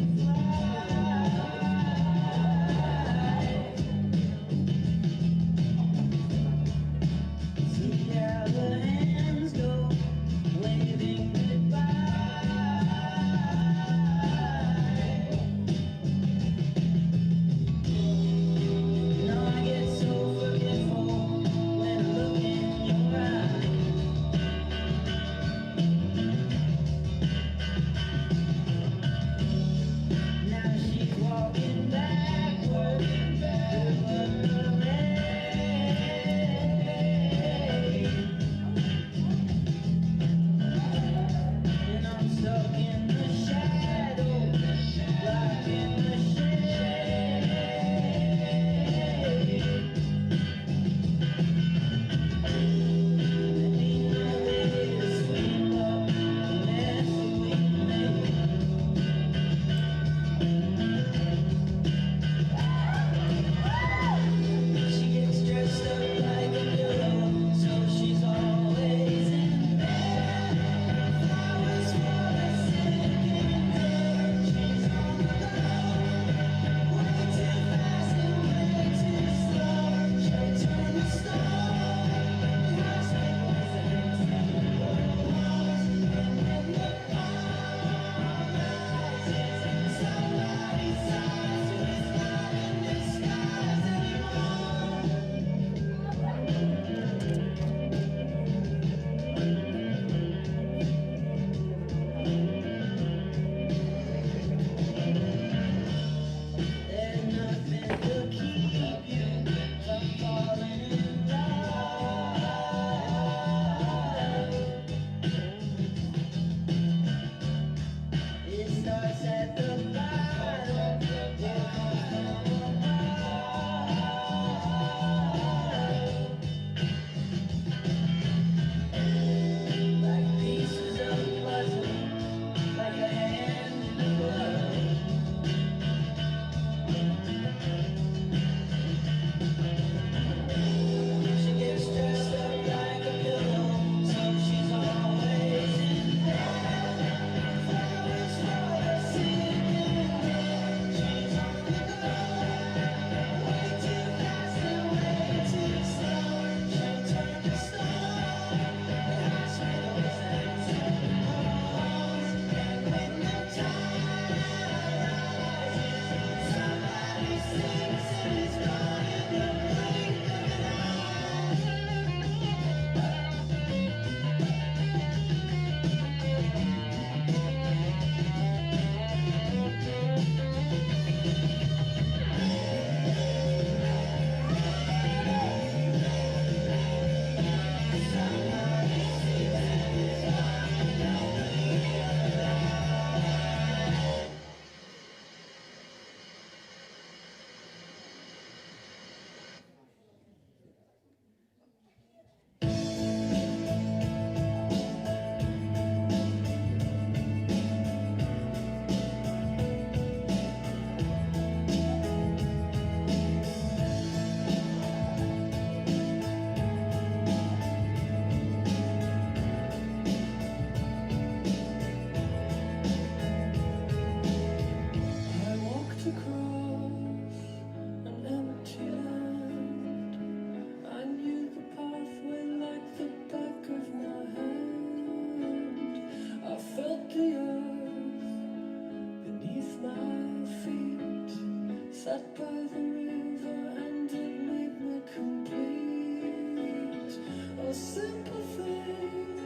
Sat by the river and it made me complete. A simple thing,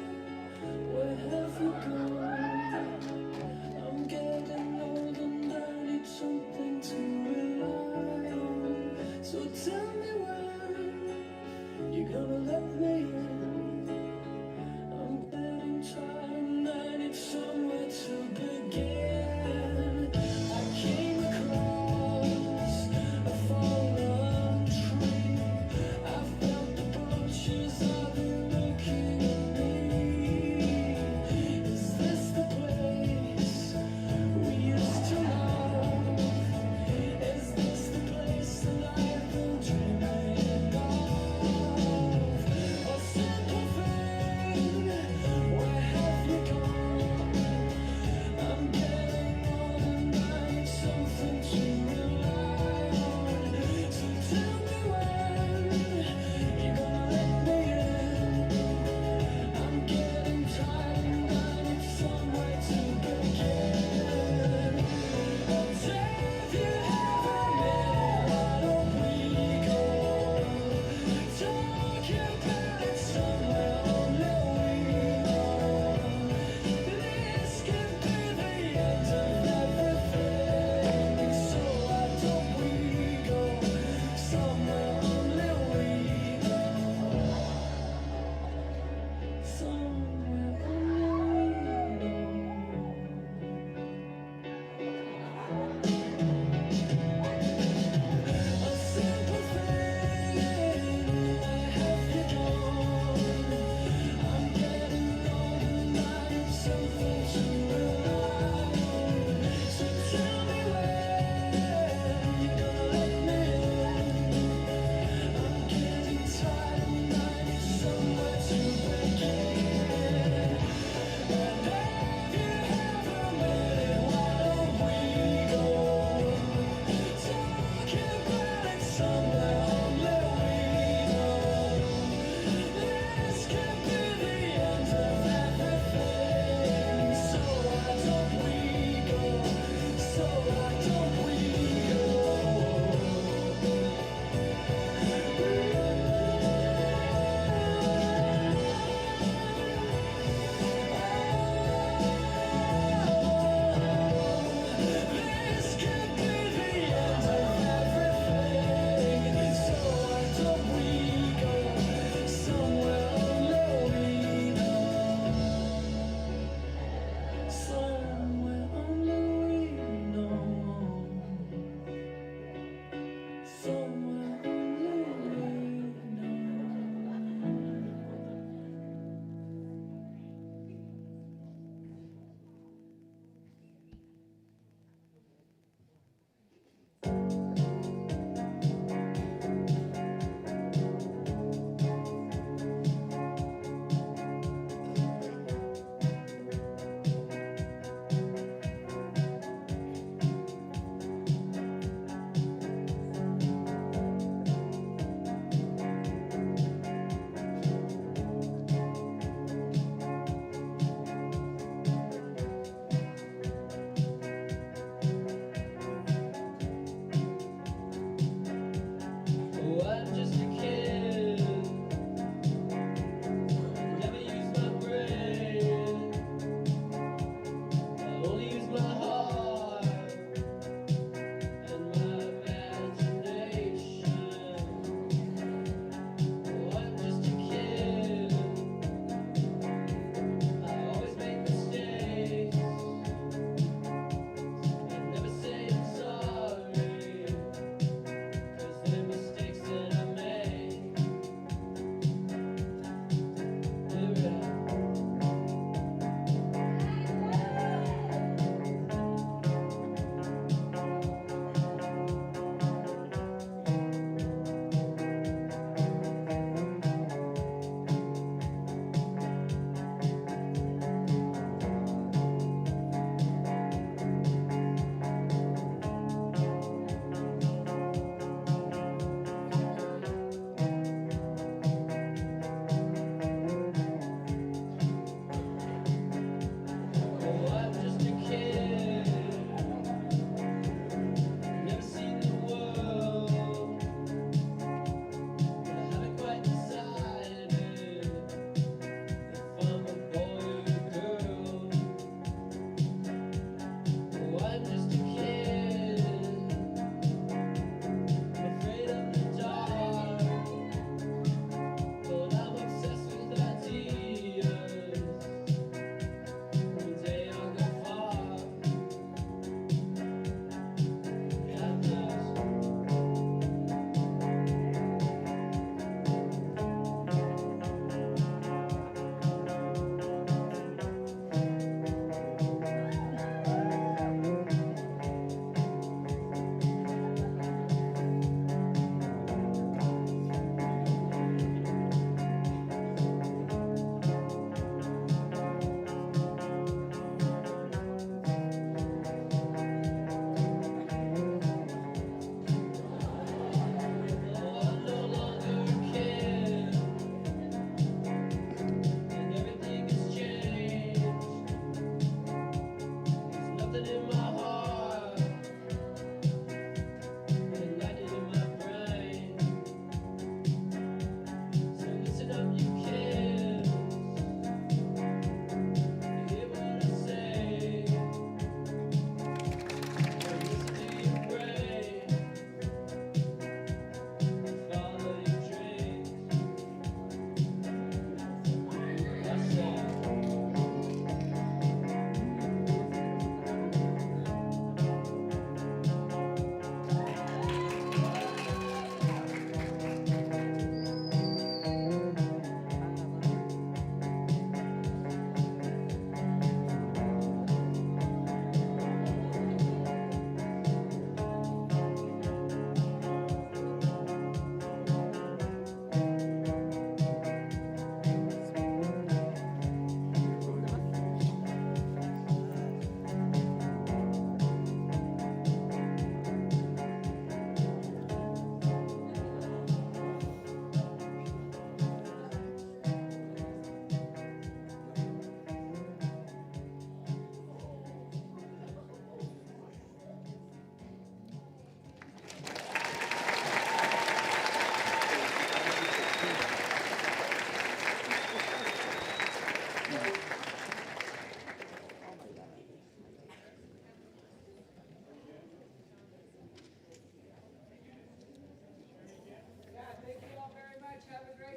where have you gone? I'm getting old and I need something to rely on. So tell me when you're gonna let me in. I'm getting tired and I need somewhere to begin. I came across a fallen tree. I felt the branches of it looking at me. Is this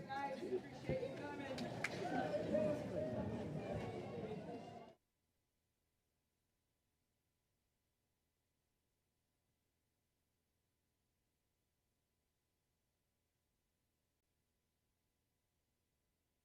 right, guys.